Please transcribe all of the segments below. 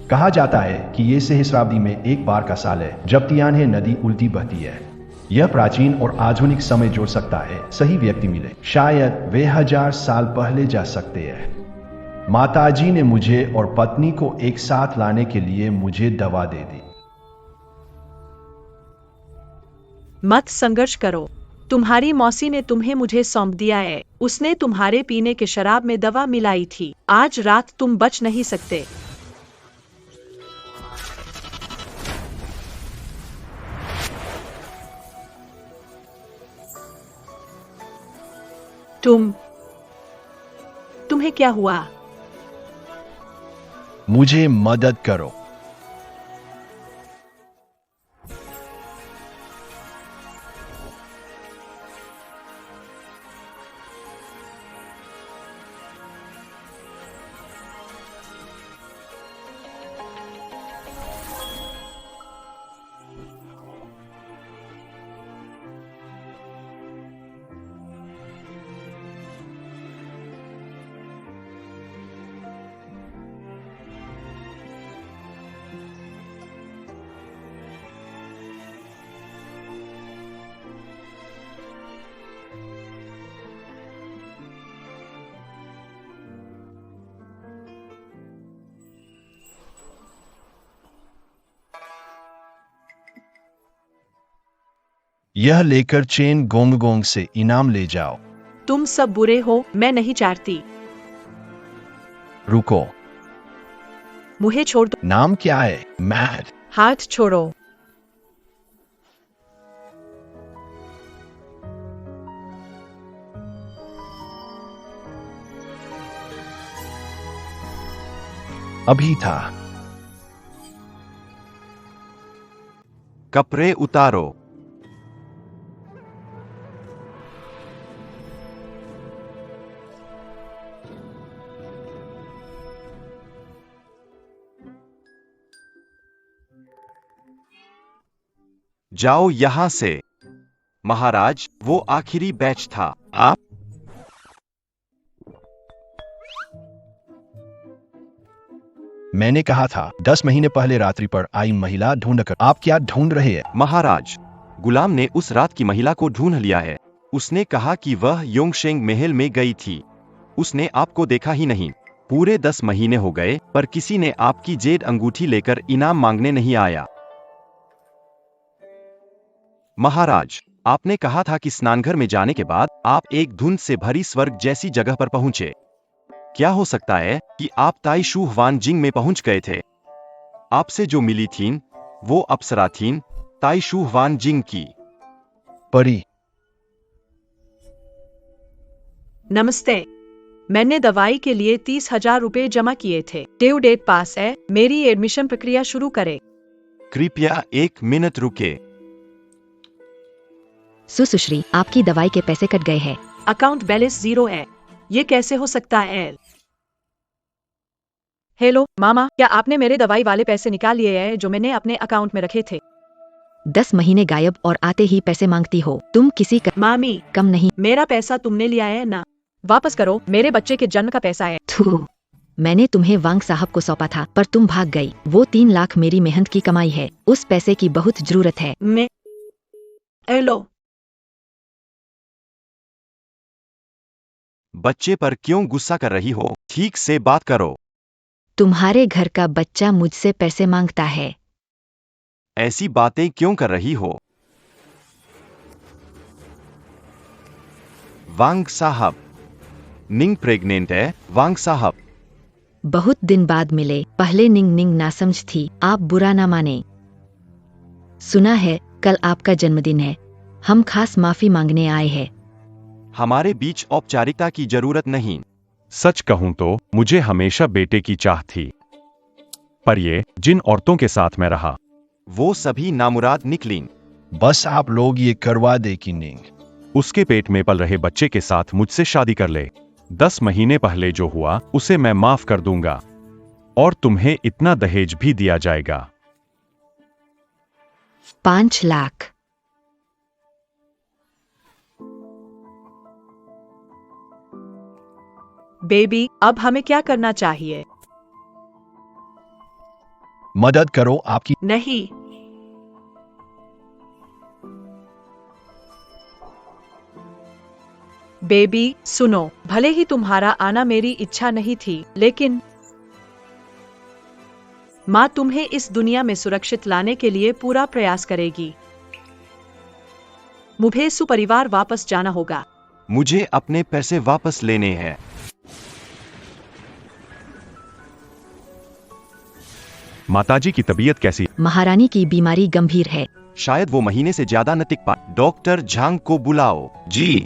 कहा जाता है कि ये सहस्राब्दी में एक बार का साल है जब तियान्हे नदी उल्टी बहती है। यह प्राचीन और आधुनिक समय जोड़ सकता है, सही व्यक्ति मिले शायद वे 1000 साल पहले जा सकते हैं। माताजी ने मुझे और पत्नी को एक साथ लाने के लिए मुझे दवा दे दी। मत संघर्ष करो। तुम्हारी मौसी ने तुम्हें मुझे सौंप दिया है। उसने तुम्हारे पीने के शराब में दवा मिलाई थी। आज रात तुम बच नहीं सकते। तुम्हें क्या हुआ? मुझे मदद करो। यह लेकर चेन गोंग से इनाम ले जाओ। तुम सब बुरे हो, मैं नहीं चाहती। रुको, मुझे छोड़ दो। नाम क्या है? मैड। हाथ छोड़ो। अभी था। कपड़े उतारो। जाओ यहां से। महाराज, वो आखिरी बैच था। आप मैंने कहा था 10 महीने पहले रात्रि पर आई महिला ढूंढकर। आप क्या ढूंढ रहे हैं? महाराज, गुलाम ने उस रात की महिला को ढूंढ लिया है। उसने कहा कि वह योंगशेंग महल में गई थी। उसने आपको देखा ही नहीं। पूरे 10 महीने हो गए पर किसी ने आपकी जेड अंगूठी लेकर इनाम मांगने नहीं आया। महाराज, आपने कहा था कि स्नानघर में जाने के बाद आप एक धुंध से भरी स्वर्ग जैसी जगह पर पहुंचे। क्या हो सकता है कि आप ताई शू ह्वानजिंग में पहुंच गए थे? आपसे जो मिली थीं, वो अप्सरा थीं, ताई शू ह्वानजिंग की परी। नमस्ते। मैंने दवाई के लिए 30,000 रुपए जमा किए थे। ड्यू डेट पास है। मेरी एडमिशन प्रक्रिया शुरू करें। कृपया 1 मिनट रुके। सुश्री, आपकी दवाई के पैसे कट गए हैं। अकाउंट बैलेंस 0 है। ये कैसे हो सकता है? हेलो मामा, क्या आपने मेरे दवाई वाले पैसे निकाल लिए हैं जो मैंने अपने अकाउंट में रखे थे? 10 महीने गायब और आते ही पैसे मांगती हो। तुम किसी का मामी, कम नहीं। मेरा पैसा तुमने लिया है ना? वापस करो। मेरे बच्चे के जन्म का पैसा है। थू, मैंने तुम्हें वांग साहब को सौंपा था पर तुम भाग गई। वो 3 लाख मेरी मेहनत की कमाई है। उस पैसे की बहुत जरूरत है। हेलो। बच्चे पर क्यों गुस्सा कर रही हो? ठीक से बात करो। तुम्हारे घर का बच्चा मुझसे पैसे मांगता है। ऐसी बातें क्यों कर रही हो? वांग साहब, निंग प्रेग्नेंट है। वांग साहब, बहुत दिन बाद मिले। पहले निंग निंग नासमझ थी। आप बुरा ना माने। सुना है कल आपका जन्मदिन है। हम खास माफी मांगने आए हैं। हमारे बीच औपचारिकता की जरूरत नहीं। सच कहूं तो मुझे हमेशा बेटे की चाह थी, पर ये जिन औरतों के साथ मैं रहा वो सभी नामुराद निकलीं। बस आप लोग ये करवा दे कि निंग उसके पेट में पल रहे बच्चे के साथ मुझसे शादी कर ले। 10 महीने पहले जो हुआ उसे मैं माफ कर दूंगा और तुम्हें इतना दहेज भी दिया जाएगा। 5 लाख। बेबी, अब हमें क्या करना चाहिए? मदद करो आपकी। नहीं। बेबी सुनो, भले ही तुम्हारा आना मेरी इच्छा नहीं थी, लेकिन माँ तुम्हें इस दुनिया में सुरक्षित लाने के लिए पूरा प्रयास करेगी। मुझे सुपरिवार वापस जाना होगा। मुझे अपने पैसे वापस लेने हैं। माताजी की तबीयत कैसी? महारानी की बीमारी गंभीर है। शायद वो महीने से ज्यादा न टिक पाए। डॉक्टर झांग को बुलाओ। जी।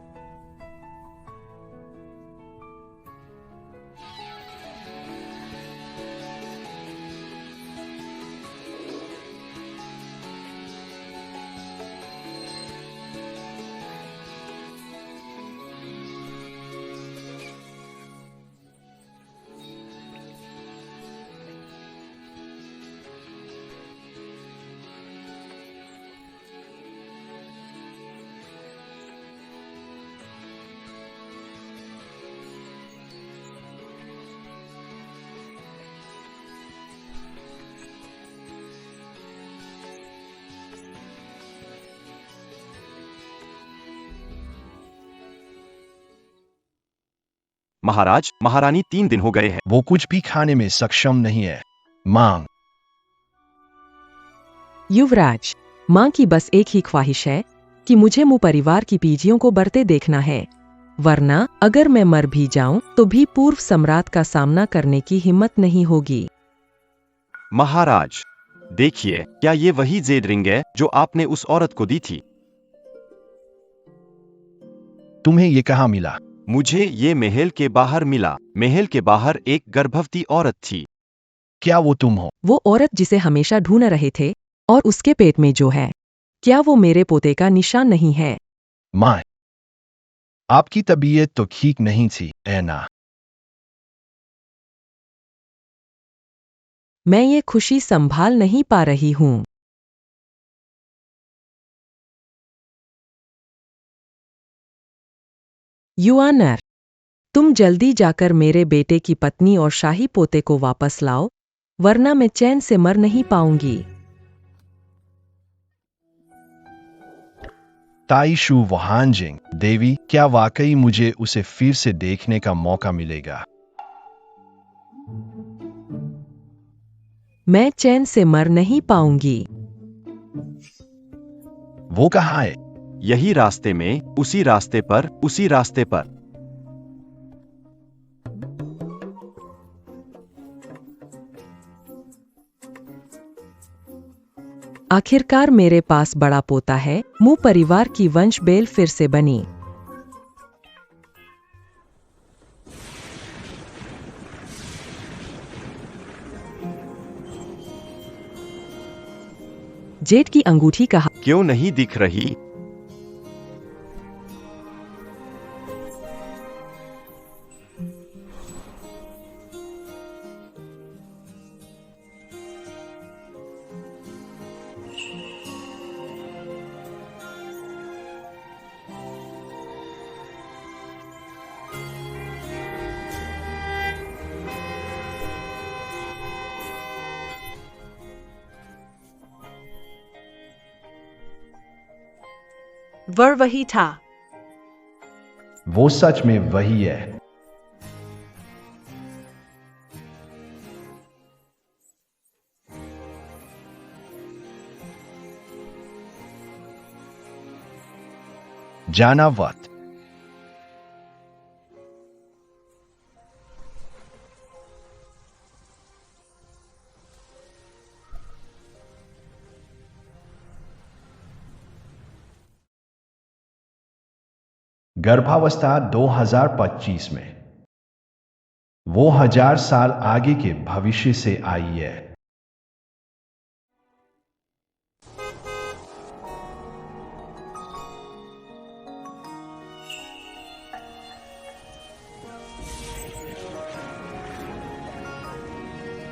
महाराज, महारानी 3 दिन हो गए हैं। वो कुछ भी खाने में सक्षम नहीं है। मांग। युवराज, माँ की बस एक ही ख्वाहिश है कि मुझे मुँह परिवार की पीढ़ियों को बढ़ते देखना है, वरना अगर मैं मर भी जाऊं तो भी पूर्व सम्राट का सामना करने की हिम्मत नहीं होगी। महाराज, देखिए, क्या ये वही जेड रिंग है जो आपने उस औरत को दी थी? तुम्हें ये कहाँ मिला? मुझे ये महल के बाहर मिला। महल के बाहर एक गर्भवती औरत थी। क्या वो तुम हो? वो औरत जिसे हमेशा ढूंढ रहे थे, और उसके पेट में जो है, क्या वो मेरे पोते का निशान नहीं है? माँ, आपकी तबीयत तो ठीक नहीं थी, ऐना। मैं ये खुशी संभाल नहीं पा रही हूँ। युआनर, तुम जल्दी जाकर मेरे बेटे की पत्नी और शाही पोते को वापस लाओ, वरना मैं चैन से मर नहीं पाऊंगी। ताइशु वहांजिंग, देवी, क्या वाकई मुझे उसे फिर से देखने का मौका मिलेगा? मैं चैन से मर नहीं पाऊंगी। वो कहाँ है? यही रास्ते में, उसी रास्ते पर, उसी रास्ते पर। आखिरकार मेरे पास बड़ा पोता है। मुँह परिवार की वंश बेल फिर से बनी। जेठ की अंगूठी कहा। क्यों नहीं दिख रही? वर वही था। वो सच में वही है। जानावत। गर्भावस्था 2025 में। वो 1000 साल आगे के भविष्य से आई है।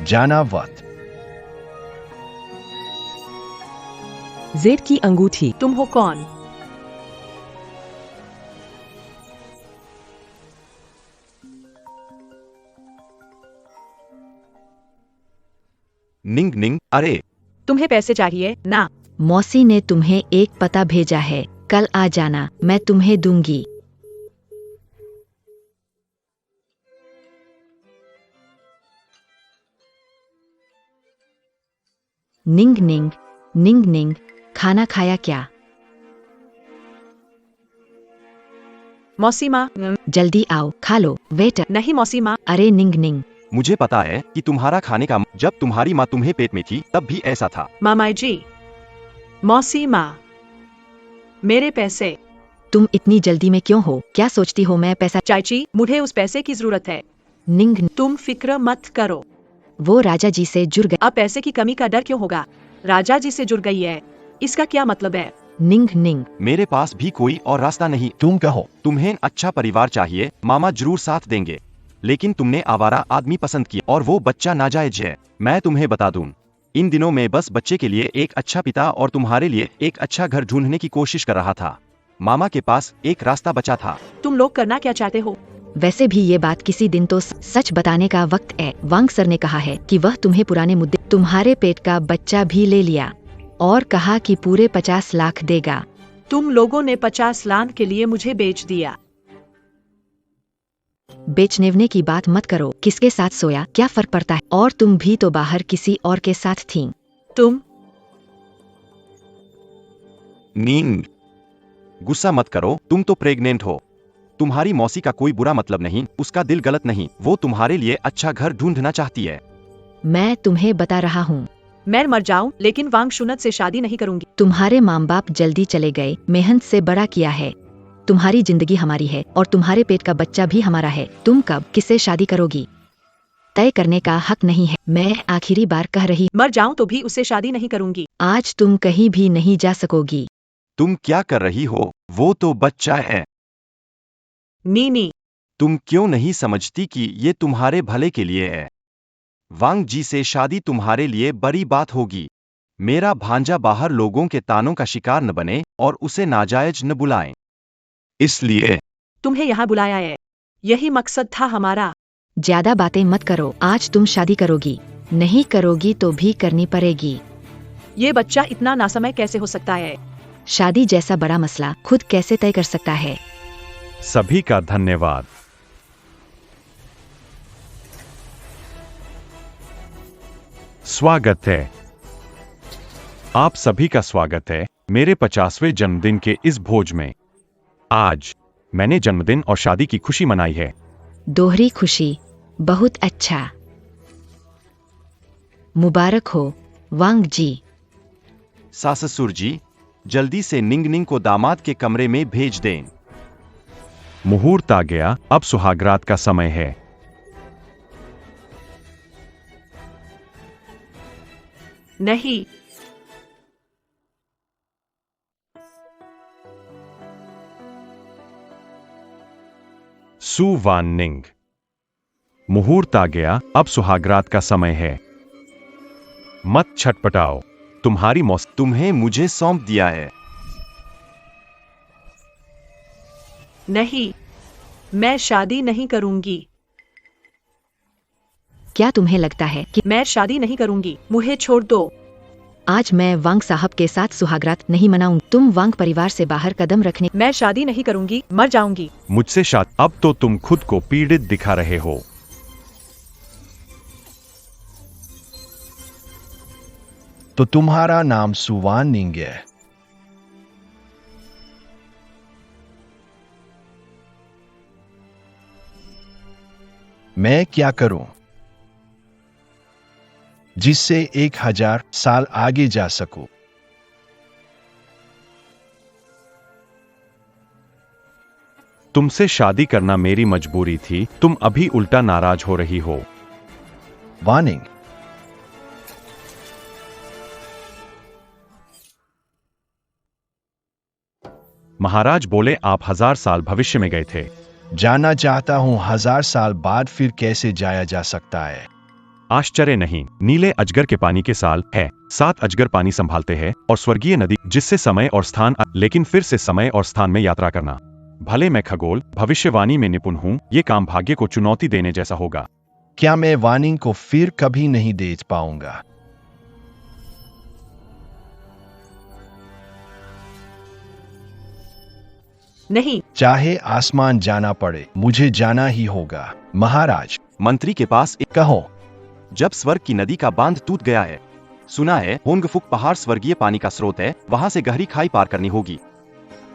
जानावत। जेठ की अंगूठी। तुम हो कौन? निंग निंग, अरे तुम्हें पैसे चाहिए ना? मौसी ने तुम्हें एक पता भेजा है, कल आ जाना, मैं तुम्हें दूंगी। निंग निंग, निंग निंग, खाना खाया क्या? मौसी माँ, जल्दी आओ, खा लो। वेटर। नहीं मौसी माँ। अरे निंग निंग, मुझे पता है कि तुम्हारा खाने का जब तुम्हारी माँ तुम्हें पेट में थी तब भी ऐसा था। मामा जी, मौसी माँ, मेरे पैसे। तुम इतनी जल्दी में क्यों हो? क्या सोचती हो मैं पैसा? चाची, मुझे उस पैसे की जरूरत है। निंग निंग, तुम फिक्र मत करो। वो राजा जी से जुड़ गए। अब पैसे की कमी का डर क्यों होगा? राजा जी से जुड़ गई है, इसका क्या मतलब है? निंग निंग, मेरे पास भी कोई और रास्ता नहीं। तुम कहो। तुम्हें अच्छा परिवार चाहिए, मामा जरूर साथ देंगे, लेकिन तुमने आवारा आदमी पसंद किया और वो बच्चा नाजायज है। मैं तुम्हें बता दूं, इन दिनों में बस बच्चे के लिए एक अच्छा पिता और तुम्हारे लिए एक अच्छा घर ढूंढने की कोशिश कर रहा था। मामा के पास एक रास्ता बचा था। तुम लोग करना क्या चाहते हो? वैसे भी ये बात किसी दिन तो सच बताने का वक्त है। वांग सर ने कहा है कि वह तुम्हें पुराने मुद्दे, तुम्हारे पेट का बच्चा भी ले लिया और कहा कि पूरे 50 लाख देगा। तुम लोगों ने 50 लाख के लिए मुझे बेच दिया। बेचनेवने की बात मत करो। किसके साथ सोया क्या फर्क पड़ता है? और तुम भी तो बाहर किसी और के साथ थीं। तुम नींद, गुस्सा मत करो, तुम तो प्रेग्नेंट हो। तुम्हारी मौसी का कोई बुरा मतलब नहीं, उसका दिल गलत नहीं, वो तुम्हारे लिए अच्छा घर ढूंढना चाहती है। मैं तुम्हें बता रहा हूँ, मैं मर जाऊं लेकिन वांग शुनत से शादी नहीं करूंगी। तुम्हारे माँ बाप जल्दी चले गए, मेहनत से बड़ा किया है। तुम्हारी जिंदगी हमारी है और तुम्हारे पेट का बच्चा भी हमारा है। तुम कब किससे शादी करोगी तय करने का हक नहीं है। मैं आखिरी बार कह रही, मर जाऊं तो भी उससे शादी नहीं करूंगी। आज तुम कहीं भी नहीं जा सकोगी। तुम क्या कर रही हो? वो तो बच्चा है। नीनी, तुम क्यों नहीं समझती कि ये तुम्हारे भले के लिए है? वांग जी से शादी तुम्हारे लिए बड़ी बात होगी। मेरा भांजा बाहर लोगों के तानों का शिकार न बने और उसे नाजायज न बुलाएं। इसलिए तुम्हें यहाँ बुलाया है, यही मकसद था हमारा। ज्यादा बातें मत करो। आज तुम शादी करोगी, नहीं करोगी तो भी करनी पड़ेगी। ये बच्चा इतना नासमय कैसे हो सकता है? शादी जैसा बड़ा मसला खुद कैसे तय कर सकता है? सभी का धन्यवाद। स्वागत है, आप सभी का स्वागत है मेरे 50वें जन्मदिन के इस भोज में। आज मैंने जन्मदिन और शादी की खुशी मनाई है। दोहरी खुशी, बहुत अच्छा। मुबारक हो वांग जी। साससुर जी, जल्दी से निंग निंग को दामाद के कमरे में भेज दें। मुहूर्त आ गया, अब सुहागरात का समय है। नहीं, सु वान निंग, मुहूर्त आ गया, अब सुहागरात का समय है। मत छटपटाओ, तुम्हारी मौसी तुम्हें मुझे सौंप दिया है। नहीं, मैं शादी नहीं करूंगी। क्या तुम्हें लगता है कि मैं शादी नहीं करूंगी, मुझे छोड़ दो। आज मैं वांग साहब के साथ सुहागरात नहीं मनाऊंगी? तुम वांग परिवार से बाहर कदम रखने। मैं शादी नहीं करूंगी, मर जाऊंगी। मुझसे शादी। अब तो तुम खुद को पीड़ित दिखा रहे हो। तो तुम्हारा नाम सुवान निंग है। मैं क्या करूं जिससे 1000 साल आगे जा सकूं? तुमसे शादी करना मेरी मजबूरी थी, तुम अभी उल्टा नाराज हो रही हो। वानिंग, महाराज बोले आप 1000 साल भविष्य में गए थे। जानना चाहता हूं 1000 साल बाद फिर कैसे जाया जा सकता है? आश्चर्य नहीं, नीले अजगर के पानी के साल है। 7 अजगर पानी संभालते हैं और स्वर्गीय नदी जिससे समय और स्थान, लेकिन फिर से समय और स्थान में यात्रा करना। भले मैं खगोल भविष्यवाणी में निपुण हूँ, ये काम भाग्य को चुनौती देने जैसा होगा। क्या मैं वानिंग को फिर कभी नहीं देख पाऊंगा? नहीं, चाहे आसमान जाना पड़े मुझे जाना ही होगा। महाराज, मंत्री के पास एक कहो। जब स्वर्ग की नदी का बांध टूट गया है, सुना है होंगफुक पहाड़ स्वर्गीय पानी का स्रोत है, वहां से गहरी खाई पार करनी होगी।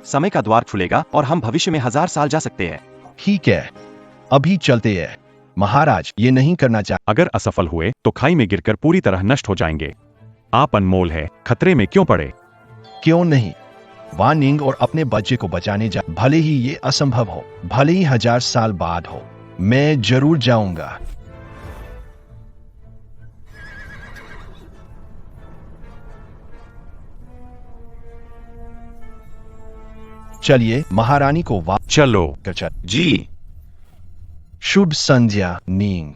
समय का द्वार खुलेगा और हम भविष्य में 1000 साल जा सकते हैं। ठीक है, अभी चलते हैं। महाराज, ये नहीं करना चाहिए। अगर असफल हुए तो खाई में गिरकर पूरी तरह नष्ट हो जाएंगे। आप अनमोल है, खतरे में क्यों पड़े? क्यों नहीं? वान निंग और अपने बच्चे को बचाने जा, भले ही ये असंभव हो, भले ही 1000 साल बाद हो, मैं जरूर जाऊंगा। चलिए, महारानी को चलो। चल। जी। शुभ संध्या निंग।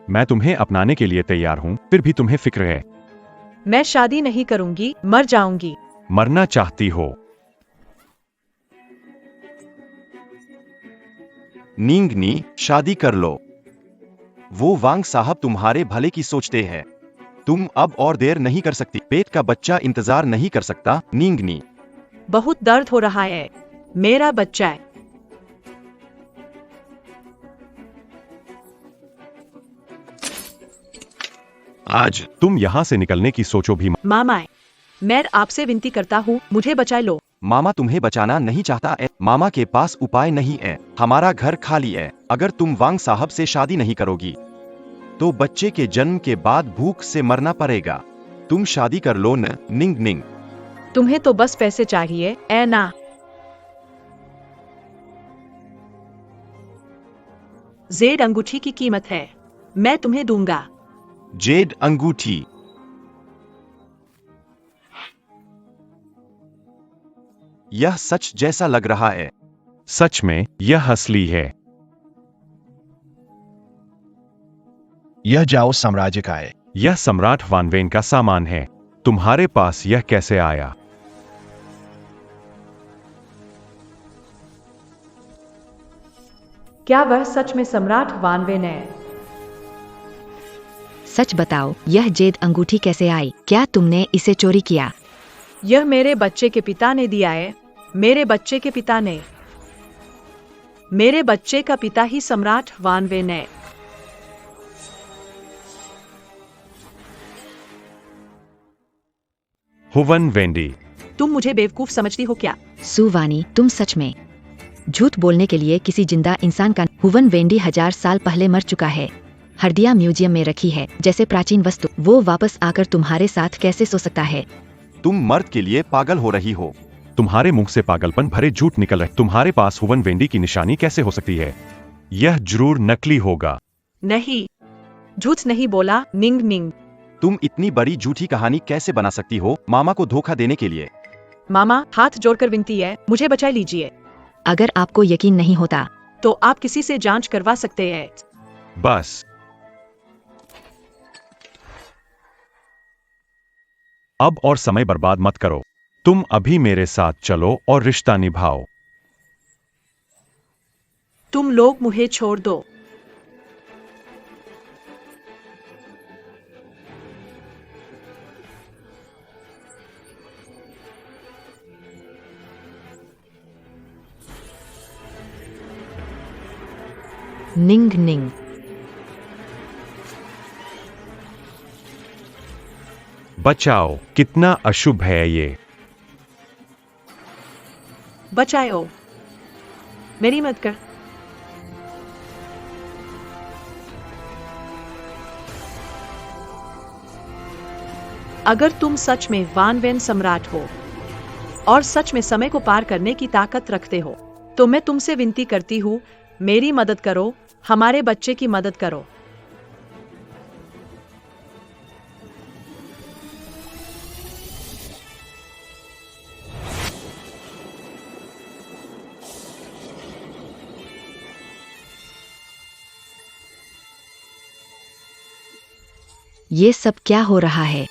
मैं तुम्हें अपनाने के लिए तैयार हूँ, फिर भी तुम्हें फिक्र है। मैं शादी नहीं करूंगी, मर जाऊंगी। मरना चाहती हो? निंगनी, शादी कर लो। वो वांग साहब तुम्हारे भले की सोचते हैं। तुम अब और देर नहीं कर सकती। पेट का बच्चा इंतजार नहीं कर सकता। निंगनी, बहुत दर्द हो रहा है, मेरा बच्चा है। आज तुम यहाँ से निकलने की सोचो भी मत। मामा, मैं आपसे विनती करता हूँ, मुझे बचा लो। मामा तुम्हें बचाना नहीं चाहता है। मामा के पास उपाय नहीं है। हमारा घर खाली है। अगर तुम वांग साहब से शादी नहीं करोगी तो बच्चे के जन्म के बाद भूख से मरना पड़ेगा। तुम शादी कर लो न। निंग निंग, तुम्हें तो बस पैसे चाहिए, ऐ ना? जेड अंगूठी की कीमत है, मैं तुम्हें दूंगा। जेड अंगूठी। यह सच जैसा लग रहा है। सच में यह असली है। यह जाओ साम्राज्य का है। यह सम्राट वानवेन का सामान है। तुम्हारे पास यह कैसे आया? क्या वह सच में सम्राट वानवेन है? सच बताओ, यह जेद अंगूठी कैसे आई? क्या तुमने इसे चोरी किया? यह मेरे बच्चे के पिता ने दिया है। मेरे बच्चे के पिता ने। मेरे बच्चे का पिता ही सम्राट वानवेन है। हुवन वेंडी, तुम मुझे बेवकूफ समझती हो क्या? सुवानी, तुम सच में झूठ बोलने के लिए किसी जिंदा इंसान का हुवन वेंडी 1000 साल पहले मर चुका है। हरदिया म्यूजियम में रखी है जैसे प्राचीन वस्तु। वो वापस आकर तुम्हारे साथ कैसे सो सकता है? तुम मर्द के लिए पागल हो रही हो। तुम्हारे मुंह से पागलपन भरे झूठ निकल रहे। तुम्हारे पास हुवन वेंडी की निशानी कैसे हो सकती है? यह जरूर नकली होगा। नहीं, झूठ नहीं बोला। निंग निंग। तुम इतनी बड़ी झूठी कहानी कैसे बना सकती हो मामा को धोखा देने के लिए? मामा, हाथ जोड़कर विनती है, मुझे बचा लीजिए। अगर आपको यकीन नहीं होता तो आप किसी से जांच करवा सकते हैं। बस अब और समय बर्बाद मत करो। तुम अभी मेरे साथ चलो और रिश्ता निभाओ। तुम लोग मुझे छोड़ दो। निंग निंग। बचाओ, कितना अशुभ है ये। बचाओ, मेरी मदद कर। अगर तुम सच में वानवेन सम्राट हो और सच में समय को पार करने की ताकत रखते हो तो मैं तुमसे विनती करती हूँ, मेरी मदद करो, हमारे बच्चे की मदद करो। ये सब क्या हो रहा है?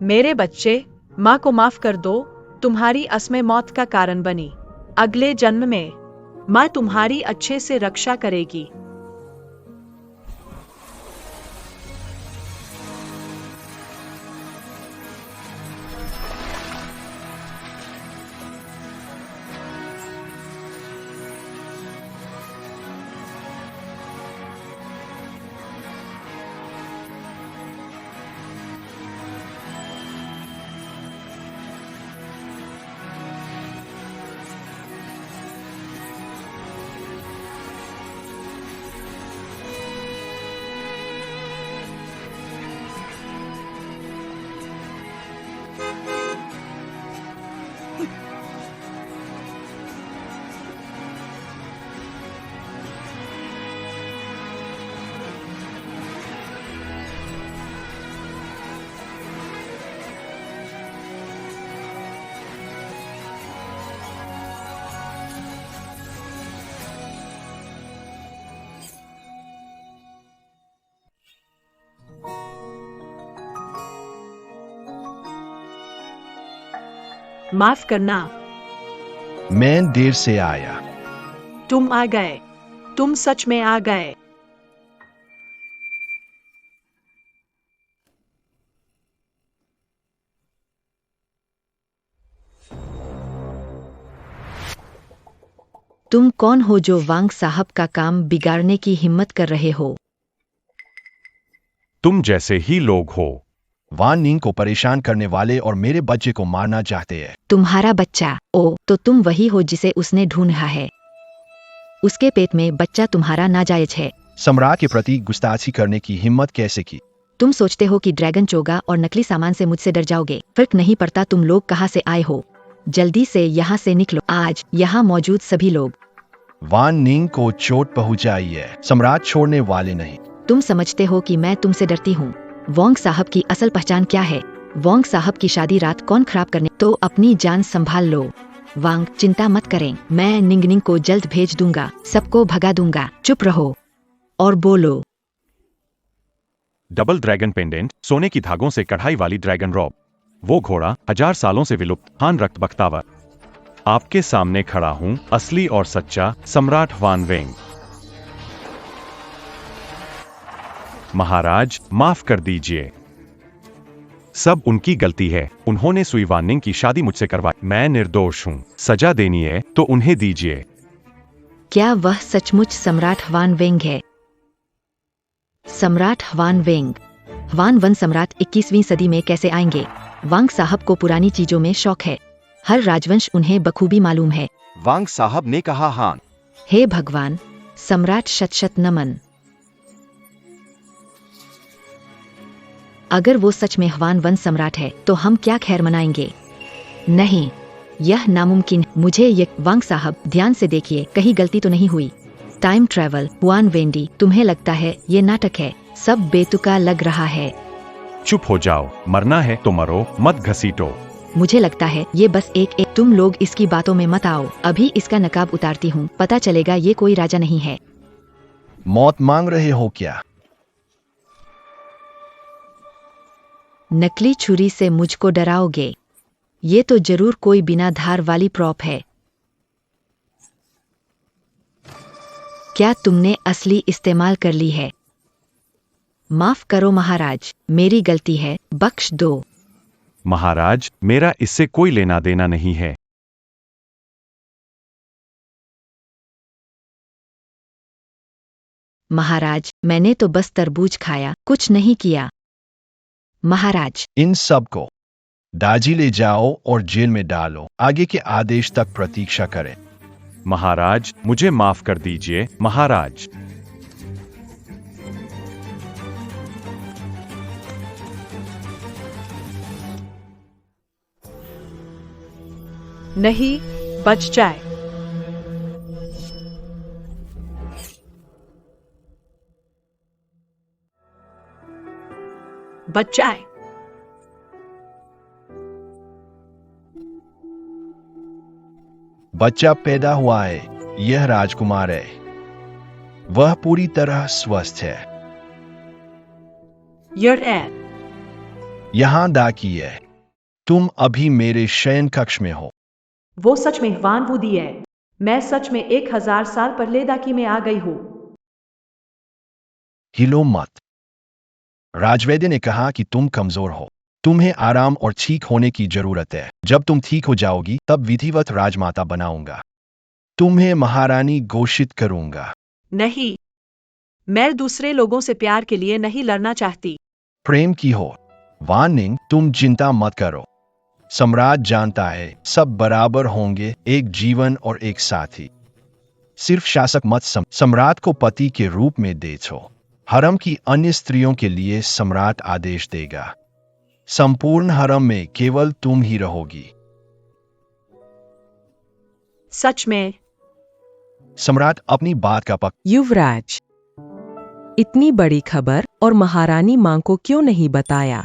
मेरे बच्चे, माँ को माफ कर दो, तुम्हारी असमय मौत का कारण बनी। अगले जन्म में माँ तुम्हारी अच्छे से रक्षा करेगी। माफ करना, मैं देर से आया। तुम आ गए। तुम सच में आ गए। तुम कौन हो जो वांग साहब का काम बिगाड़ने की हिम्मत कर रहे हो? तुम जैसे ही लोग हो। वान निंग को परेशान करने वाले और मेरे बच्चे को मारना चाहते हैं। तुम्हारा बच्चा? ओ, तो तुम वही हो जिसे उसने ढूंढा है। उसके पेट में बच्चा तुम्हारा नाजायज है। सम्राट के प्रति गुस्ताखी करने की हिम्मत कैसे की? तुम सोचते हो कि ड्रैगन चोगा और नकली सामान से मुझसे डर जाओगे? फर्क नहीं पड़ता तुम लोग कहाँ से आए हो। जल्दी से यहाँ से निकलो। आज यहाँ मौजूद सभी लोग। वान निंग को चोट पहुंचाई है। सम्राट छोड़ने वाले नहीं। तुम समझते हो कि मैं तुमसे डरती हूँ? वोंग साहब की असल पहचान क्या है? वोंग साहब की शादी रात कौन खराब करने? तो अपनी जान संभाल लो। वांग, चिंता मत करें, मैं निंगनिंग को जल्द भेज दूंगा, सबको भगा दूंगा। चुप रहो और बोलो। डबल ड्रैगन पेंडेंट, सोने की धागों से कढ़ाई वाली ड्रैगन रॉब। वो घोड़ा 1000 सालों से विलुप्त हान रक्त बख्तावर। आपके सामने खड़ा हूँ, असली और सच्चा सम्राट वान वेंग। महाराज, माफ कर दीजिए। सब उनकी गलती है। उन्होंने सुई वानिंग की शादी मुझसे करवाई। मैं निर्दोष हूँ। सजा देनी है तो उन्हें दीजिए। क्या वह सचमुच सम्राट हवान वेंग है? सम्राट हवान वेंग? हवान वन सम्राट 21वीं सदी में कैसे आएंगे? वांग साहब को पुरानी चीजों में शौक है। हर राजवंश उन्हें बखूबी मालूम है। वांग साहब ने कहा हान। हे भगवान, सम्राट शत शत नमन। अगर वो सच में हवान वन सम्राट है तो हम क्या खैर मनाएंगे? नहीं, यह नामुमकिन। मुझे वांग साहब, ध्यान से देखिए, कहीं गलती तो नहीं हुई? टाइम ट्रैवल, हुआन वेंडी, तुम्हें लगता है ये नाटक है? सब बेतुका लग रहा है। चुप हो जाओ। मरना है तो मरो, मत घसीटो। मुझे लगता है ये बस एक तुम लोग इसकी बातों में मत आओ। अभी इसका नकाब उतारती हूँ, पता चलेगा ये कोई राजा नहीं है। मौत मांग रहे हो क्या? नकली छुरी से मुझको डराओगे? ये तो जरूर कोई बिना धार वाली प्रॉप है। क्या तुमने असली इस्तेमाल कर ली है? माफ करो महाराज, मेरी गलती है, बख्श दो। महाराज, मेरा इससे कोई लेना देना नहीं है। महाराज, मैंने तो बस तरबूज खाया, कुछ नहीं किया। महाराज, इन सब को दाजी ले जाओ और जेल में डालो। आगे के आदेश तक प्रतीक्षा करें। महाराज, मुझे माफ कर दीजिए महाराज। नहीं, बच जाए। बच जाए। बच्चा पैदा हुआ है। यह राजकुमार है। वह पूरी तरह स्वस्थ है। You're at। यहां दाकी है। तुम अभी मेरे शयन कक्ष में हो। वो सच में वान वूदी है। मैं सच में 1000 साल पहले दाकी में आ गई हूँ। हिलो मत। राजवैद्य ने कहा कि तुम कमजोर हो, तुम्हें आराम और ठीक होने की जरूरत है। जब तुम ठीक हो जाओगी तब विधिवत राजमाता बनाऊंगा, तुम्हें महारानी घोषित करूंगा। नहीं, मैं दूसरे लोगों से प्यार के लिए नहीं लड़ना चाहती। प्रेम की हो। वान निंग, तुम चिंता मत करो। सम्राट जानता है सब बराबर होंगे, एक जीवन और एक साथी। सिर्फ शासक मत सम्राट को पति के रूप में देखो। हरम की अन्य स्त्रियों के लिए सम्राट आदेश देगा। संपूर्ण हरम में केवल तुम ही रहोगी। सच में? सम्राट अपनी बात का पक्ष। युवराज, इतनी बड़ी खबर और महारानी मां को क्यों नहीं बताया?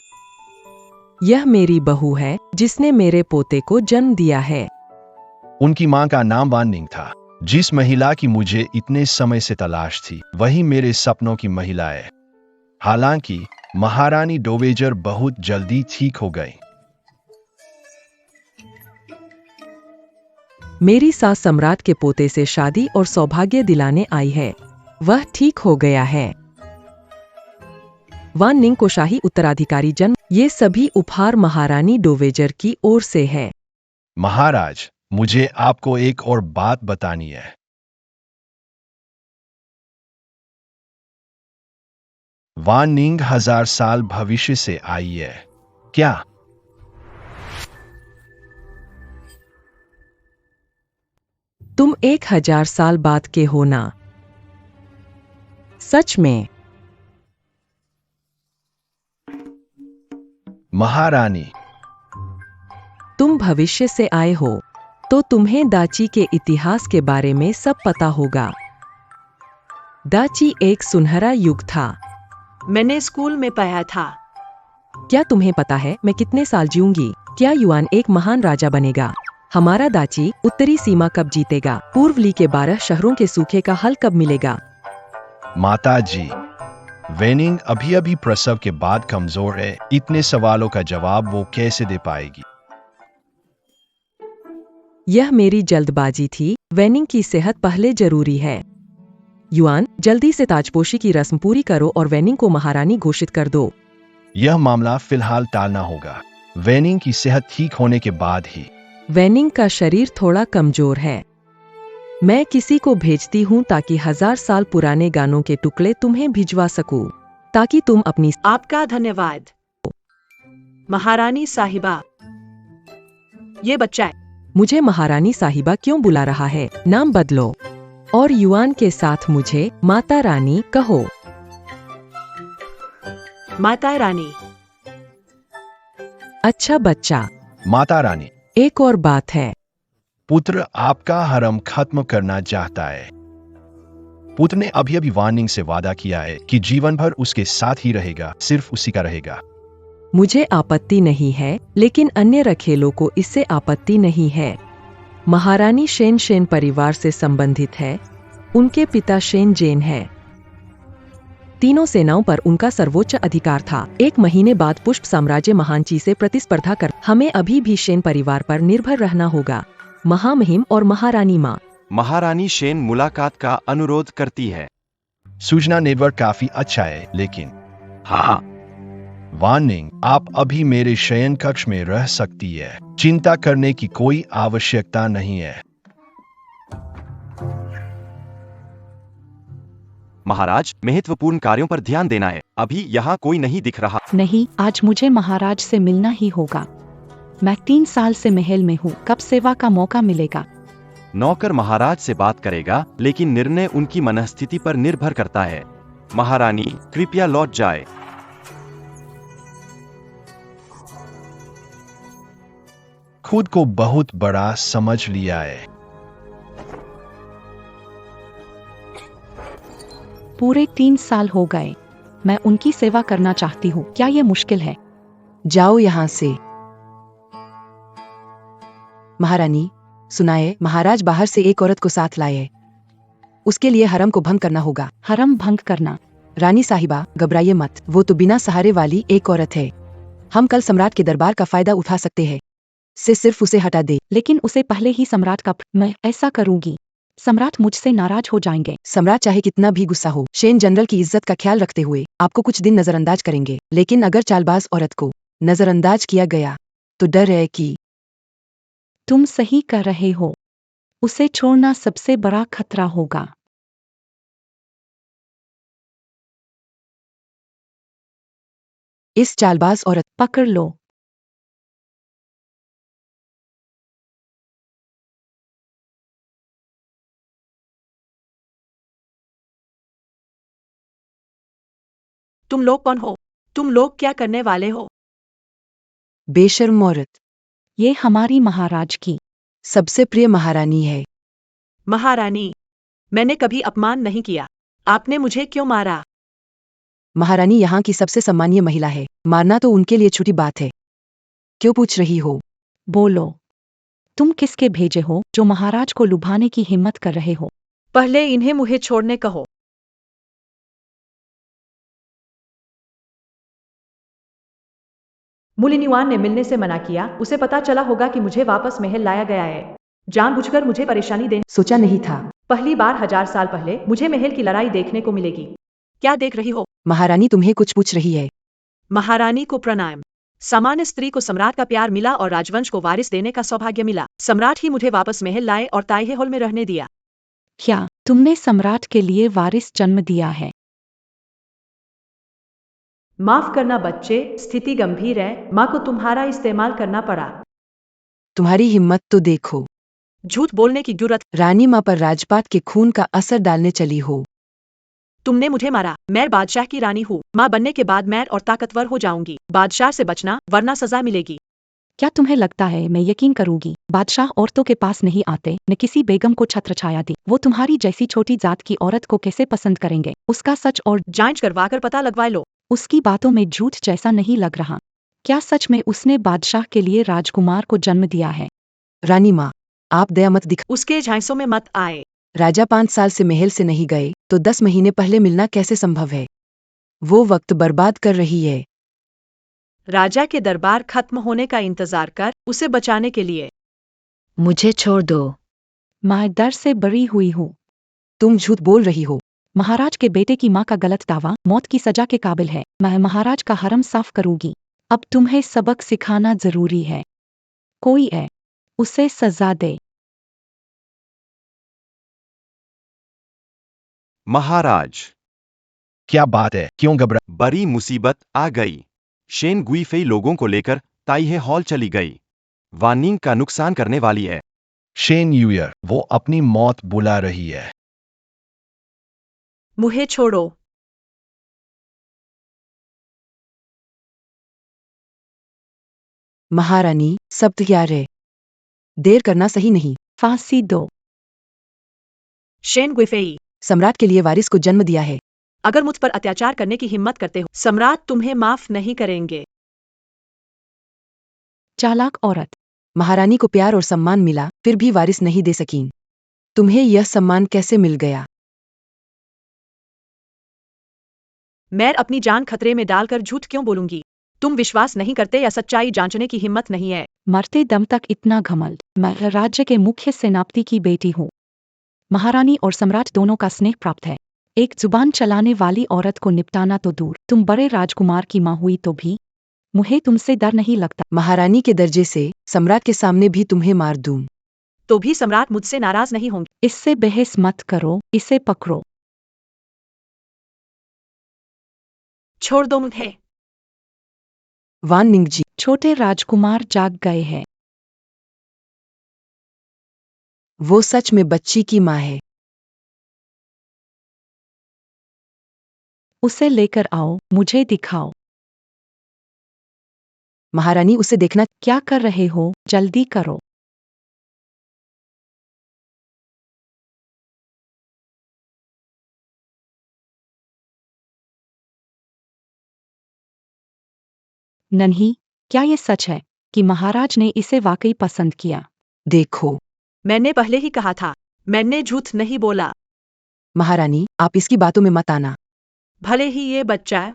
यह मेरी बहू है जिसने मेरे पोते को जन्म दिया है। उनकी मां का नाम वान निंग था। जिस महिला की मुझे इतने समय से तलाश थी वही मेरे सपनों की महिला है। हालांकि महारानी डोवेजर बहुत जल्दी ठीक हो गई। मेरी सास सम्राट के पोते से शादी और सौभाग्य दिलाने आई है। वह ठीक हो गया है। वान निंग को शाही उत्तराधिकारी जन्म। ये सभी उपहार महारानी डोवेजर की ओर से है। महाराज, मुझे आपको एक और बात बतानी है। वान निंग 1000 साल भविष्य से आई है क्या? तुम 1000 साल बाद के हो ना? सच में? महारानी, तुम भविष्य से आए हो तो तुम्हें दाची के इतिहास के बारे में सब पता होगा। दाची एक सुनहरा युग था। मैंने स्कूल में पढ़ा था। क्या तुम्हें पता है मैं कितने साल जीऊंगी? क्या युआन एक महान राजा बनेगा? हमारा दाची उत्तरी सीमा कब जीतेगा? पूर्व ली के 12 शहरों के सूखे का हल कब मिलेगा? माता जी, वेनिंग अभी अभी प्रसव के बाद कमजोर है। इतने सवालों का जवाब वो कैसे दे पाएगी? यह मेरी जल्दबाजी थी। वेनिंग की सेहत पहले जरूरी है। युआन, जल्दी से ताजपोशी की रस्म पूरी करो और वेनिंग को महारानी घोषित कर दो। यह मामला फिलहाल टालना होगा। वेनिंग की सेहत ठीक होने के बाद ही। वेनिंग का शरीर थोड़ा कमजोर है। मैं किसी को भेजती हूँ ताकि 1000 साल पुराने गानों के टुकड़े तुम्हें भिजवा सकूं, ताकि तुम अपनी। आपका धन्यवाद महारानी साहिबा। ये बच्चा है। मुझे महारानी साहिबा क्यों बुला रहा है? नाम बदलो और युआन के साथ मुझे माता रानी कहो। माता रानी। अच्छा बच्चा। माता रानी, एक और बात है। पुत्र आपका हरम खत्म करना चाहता है। पुत्र ने अभी अभी वान निंग से वादा किया है कि जीवन भर उसके साथ ही रहेगा, सिर्फ उसी का रहेगा। मुझे आपत्ति नहीं है, लेकिन अन्य रखेलों को इससे आपत्ति नहीं है। महारानी शेन शेन परिवार से संबंधित है। उनके पिता शेन जेन है। तीनों सेनाओं पर उनका सर्वोच्च अधिकार था। 1 महीने बाद पुष्प साम्राज्य महानची से प्रतिस्पर्धा कर हमें अभी भी शेन परिवार पर निर्भर रहना होगा। महामहिम और महारानी माँ। महारानी शेन मुलाकात का अनुरोध करती है। सूचना नेटवर्क काफी अच्छा है, लेकिन हाँ, वान निंग, आप अभी मेरे शयन कक्ष में रह सकती है। चिंता करने की कोई आवश्यकता नहीं है। महाराज, महत्वपूर्ण कार्यों पर ध्यान देना है। अभी यहाँ कोई नहीं दिख रहा। नहीं, आज मुझे महाराज से मिलना ही होगा। मैं 3 साल से महल में हूँ। कब सेवा का मौका मिलेगा? नौकर महाराज से बात करेगा, लेकिन निर्णय उनकी मनस्थिति पर निर्भर करता है। महारानी, कृपया लौट जाए। खुद को बहुत बड़ा समझ लिया है। पूरे 3 साल हो गए। मैं उनकी सेवा करना चाहती हूँ। क्या ये मुश्किल है? जाओ यहाँ से। महारानी, सुनाए, महाराज बाहर से एक औरत को साथ लाए हैं। उसके लिए हरम को भंग करना होगा। हरम भंग करना? रानी साहिबा, घबराइए मत। वो तो बिना सहारे वाली एक औरत है। हम कल सम्राट के दरबार का फायदा उठा सकते हैं। से सिर्फ उसे हटा दे। लेकिन उसे पहले ही सम्राट का मैं ऐसा करूंगी, सम्राट मुझसे नाराज हो जाएंगे। सम्राट चाहे कितना भी गुस्सा हो, शेन जनरल की इज्जत का ख्याल रखते हुए आपको कुछ दिन नजरअंदाज करेंगे, लेकिन अगर चालबाज औरत को नजरअंदाज किया गया तो डर है कि तुम सही कर रहे हो, उसे छोड़ना सबसे बड़ा खतरा होगा। इस चालबाज औरत पकड़ लो। तुम लोग कौन हो? तुम लोग क्या करने वाले हो? बेशर्म औरत ये हमारी महाराज की सबसे प्रिय महारानी है। महारानी, मैंने कभी अपमान नहीं किया। आपने मुझे क्यों मारा? महारानी यहाँ की सबसे सम्मानीय महिला है, मारना तो उनके लिए छोटी बात है। क्यों पूछ रही हो? बोलो, तुम किसके भेजे हो जो महाराज को लुभाने की हिम्मत कर रहे हो? पहले इन्हें मुझे छोड़ने कहो। मुलिनिवान ने मिलने से मना किया। उसे पता चला होगा कि मुझे वापस महल लाया गया है, जानबूझकर मुझे परेशानी देने। सोचा नहीं था। पहली बार 1000 साल पहले मुझे महल की लड़ाई देखने को मिलेगी। क्या देख रही हो? महारानी तुम्हें कुछ पूछ रही है। महारानी को प्रणाम। सामान्य स्त्री को सम्राट का प्यार मिला और राजवंश को वारिस देने का सौभाग्य मिला। सम्राट ही मुझे वापस महल लाए और ताइहे हॉल में रहने दिया। क्या तुमने सम्राट के लिए वारिस जन्म दिया है? माफ करना बच्चे, स्थिति गंभीर है। माँ को तुम्हारा इस्तेमाल करना पड़ा। तुम्हारी हिम्मत तो देखो। झूठ बोलने की जुर्रत। रानी माँ पर राजपाट के खून का असर डालने चली हो। तुमने मुझे मारा। मैं बादशाह की रानी हूँ। माँ बनने के बाद मैं और ताकतवर हो जाऊंगी। बादशाह से बचना वरना सजा मिलेगी। क्या तुम्हें लगता है मैं यकीन करूंगी? बादशाह औरतों के पास नहीं आते, न किसी बेगम को छत्रछाया दी। वो तुम्हारी जैसी छोटी जात की औरत को कैसे पसंद करेंगे? उसका सच और जांच करवाकर पता लगवा लो। उसकी बातों में झूठ जैसा नहीं लग रहा। क्या सच में उसने बादशाह के लिए राजकुमार को जन्म दिया है? रानी माँ, आप दया मत दिखा। उसके झांसों में मत आए। राजा 5 साल से महल से नहीं गए तो 10 महीने पहले मिलना कैसे संभव है? वो वक्त बर्बाद कर रही है। राजा के दरबार खत्म होने का इंतजार कर, उसे बचाने के लिए। मुझे छोड़ दो। मैं डर से बरी हुई हूँ। तुम झूठ बोल रही हो। महाराज के बेटे की माँ का गलत दावा मौत की सजा के काबिल है। मैं महाराज का हरम साफ करूंगी। अब तुम्हें सबक सिखाना जरूरी है। कोई है, उसे सजा दे। महाराज, क्या बात है? क्यों घबरा? बड़ी मुसीबत आ गई। शेन गुइफेई लोगों को लेकर ताइहे हॉल चली गई। वानिंग का नुकसान करने वाली है। शेन यूयर, वो अपनी मौत बुला रही है। मुझे छोड़ो। महारानी, सब तैयार है। देर करना सही नहीं। फांसी दो। शेन गुइफेई, सम्राट के लिए वारिस को जन्म दिया है। अगर मुझ पर अत्याचार करने की हिम्मत करते हो, सम्राट तुम्हें माफ नहीं करेंगे। चालाक औरत। महारानी को प्यार और सम्मान मिला, फिर भी वारिस नहीं दे सकीं। तुम्हें यह सम्मान कैसे मिल गया? मैं अपनी जान खतरे में डालकर झूठ क्यों बोलूंगी? तुम विश्वास नहीं करते या सच्चाई जांचने की हिम्मत नहीं है? मरते दम तक इतना घमंड। मैं राज्य के मुख्य सेनापति की बेटी हूँ। महारानी और सम्राट दोनों का स्नेह प्राप्त है। एक जुबान चलाने वाली औरत को निपटाना तो दूर, तुम बड़े राजकुमार की माँ हुई तो भी मुझे तुमसे डर नहीं लगता। महारानी के दर्जे से सम्राट के सामने भी तुम्हें मार दूं। तो भी सम्राट मुझसे नाराज नहीं होंगे। इससे बहस मत करो, इसे पकड़ो। छोड़ दो मुझे। वान निंग जी, छोटे राजकुमार जाग गए हैं। वो सच में बच्ची की माँ है। उसे लेकर आओ, मुझे दिखाओ। महारानी, उसे देखना। क्या कर रहे हो? जल्दी करो। नन्ही, क्या ये सच है कि महाराज ने इसे वाकई पसंद किया? देखो मैंने पहले ही कहा था, मैंने झूठ नहीं बोला। महारानी, आप इसकी बातों में मत आना। भले ही ये बच्चा है।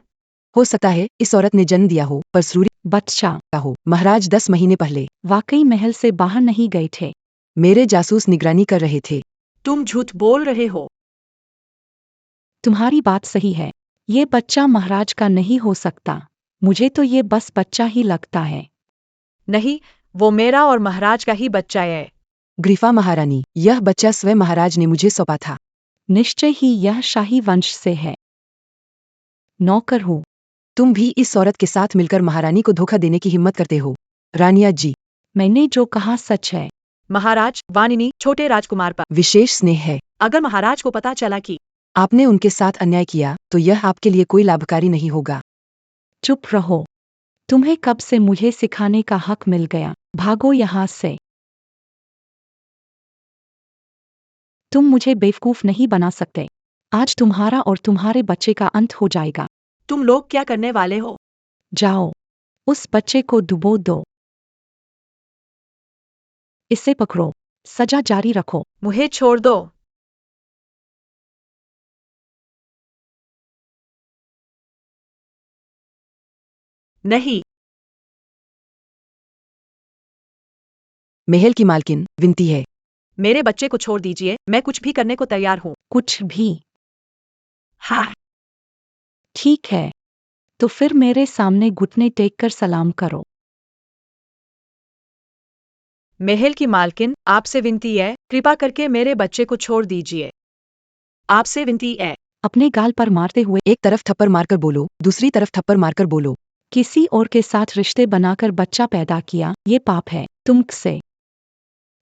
हो सकता है इस औरत ने जन्म दिया हो, पर सूर्य बच्चा हो महाराज 10 महीने पहले वाकई महल से बाहर नहीं गए थे। मेरे जासूस निगरानी कर रहे थे। तुम झूठ बोल रहे हो। तुम्हारी बात सही है। ये बच्चा महाराज का नहीं हो सकता। मुझे तो ये बस बच्चा ही लगता है। नहीं, वो मेरा और महाराज का ही बच्चा है। ग्रीफा महारानी, यह बच्चा स्वयं महाराज ने मुझे सौंपा था। निश्चय ही यह शाही वंश से है। नौकर हूँ। तुम भी इस औरत के साथ मिलकर महारानी को धोखा देने की हिम्मत करते हो। रानिया जी, मैंने जो कहा सच है। महाराज, वानिनी छोटे राजकुमार पर विशेष स्नेह है। अगर महाराज को पता चला कि आपने उनके साथ अन्याय किया तो यह आपके लिए कोई लाभकारी नहीं होगा। चुप रहो। तुम्हें कब से मुझे सिखाने का हक मिल गया? भागो यहाँ से। तुम मुझे बेवकूफ नहीं बना सकते। आज तुम्हारा और तुम्हारे बच्चे का अंत हो जाएगा। तुम लोग क्या करने वाले हो? जाओ, उस बच्चे को डुबो दो। इसे पकड़ो, सजा जारी रखो। मुझे छोड़ दो। नहीं। महल की मालकिन विनती है। मेरे बच्चे को छोड़ दीजिए, मैं कुछ भी करने को तैयार हूँ। कुछ भी? हाँ। ठीक है, तो फिर मेरे सामने घुटने टेक कर सलाम करो। महल की मालकिन, आपसे विनती है, कृपा करके मेरे बच्चे को छोड़ दीजिए। आपसे विनती है। अपने गाल पर मारते हुए एक तरफ थप्पड़ मारकर बोलो, दूसरी तरफ थप्पड़ मारकर बोलो। किसी और के साथ रिश्ते बनाकर बच्चा पैदा किया, ये पाप है। तुम से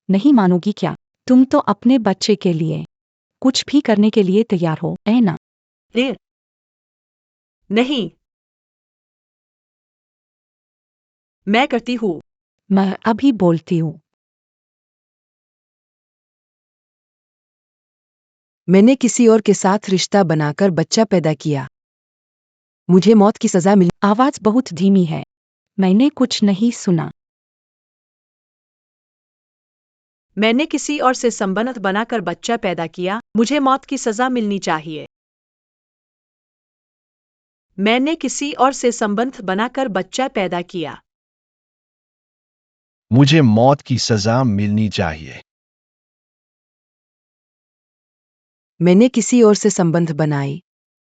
नहीं मानोगी क्या? तुम तो अपने बच्चे के लिए कुछ भी करने के लिए तैयार हो, है ना? ले। नहीं। मैं करती हूँ। मैं अभी बोलती हूँ। मैंने किसी और के साथ रिश्ता बनाकर बच्चा पैदा किया। मुझे मौत की सजा मिली। आवाज बहुत धीमी है, मैंने कुछ नहीं सुना। मैंने किसी और से संबंध बनाकर बच्चा पैदा किया, मुझे मौत की सजा मिलनी चाहिए। मैंने किसी और से संबंध बनाकर बच्चा पैदा किया। मुझे मौत की सजा मिलनी चाहिए। मैंने किसी और से संबंध बनाए,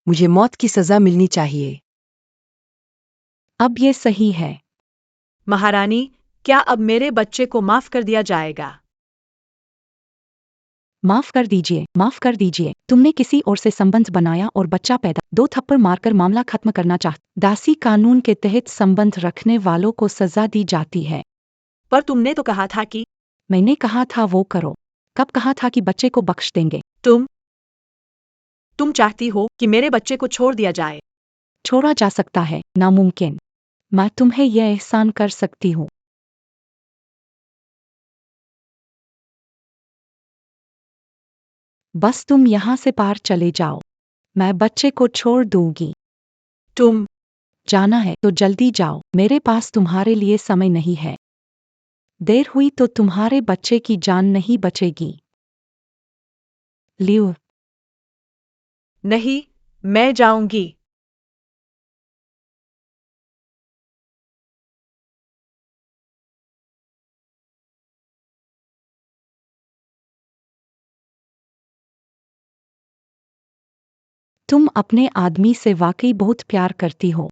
मुझे मौत की सजा मिलनी चाहिए। अब ये सही है। महारानी, क्या अब मेरे बच्चे को माफ कर दिया जाएगा? माफ कर दीजिए, माफ कर दीजिए। तुमने किसी और से संबंध बनाया और बच्चा पैदा। 2 थप्पड़ मारकर मामला खत्म करना चाहते। दासी कानून के तहत संबंध रखने वालों को सजा दी जाती है। पर तुमने तो कहा था कि मैंने कहा था वो करो। कब कहा था कि बच्चे को बख्श देंगे? तुम चाहती हो कि मेरे बच्चे को छोड़ दिया जाए। छोड़ा जा सकता है, नामुमकिन। मैं तुम्हें यह एहसान कर सकती हूँ। बस तुम यहाँ से पार चले जाओ, मैं बच्चे को छोड़ दूंगी। तुम जाना है तो जल्दी जाओ, मेरे पास तुम्हारे लिए समय नहीं है। देर हुई तो तुम्हारे बच्चे की जान नहीं बचेगी। लियो। नहीं, मैं जाऊंगी। तुम अपने आदमी से वाकई बहुत प्यार करती हो।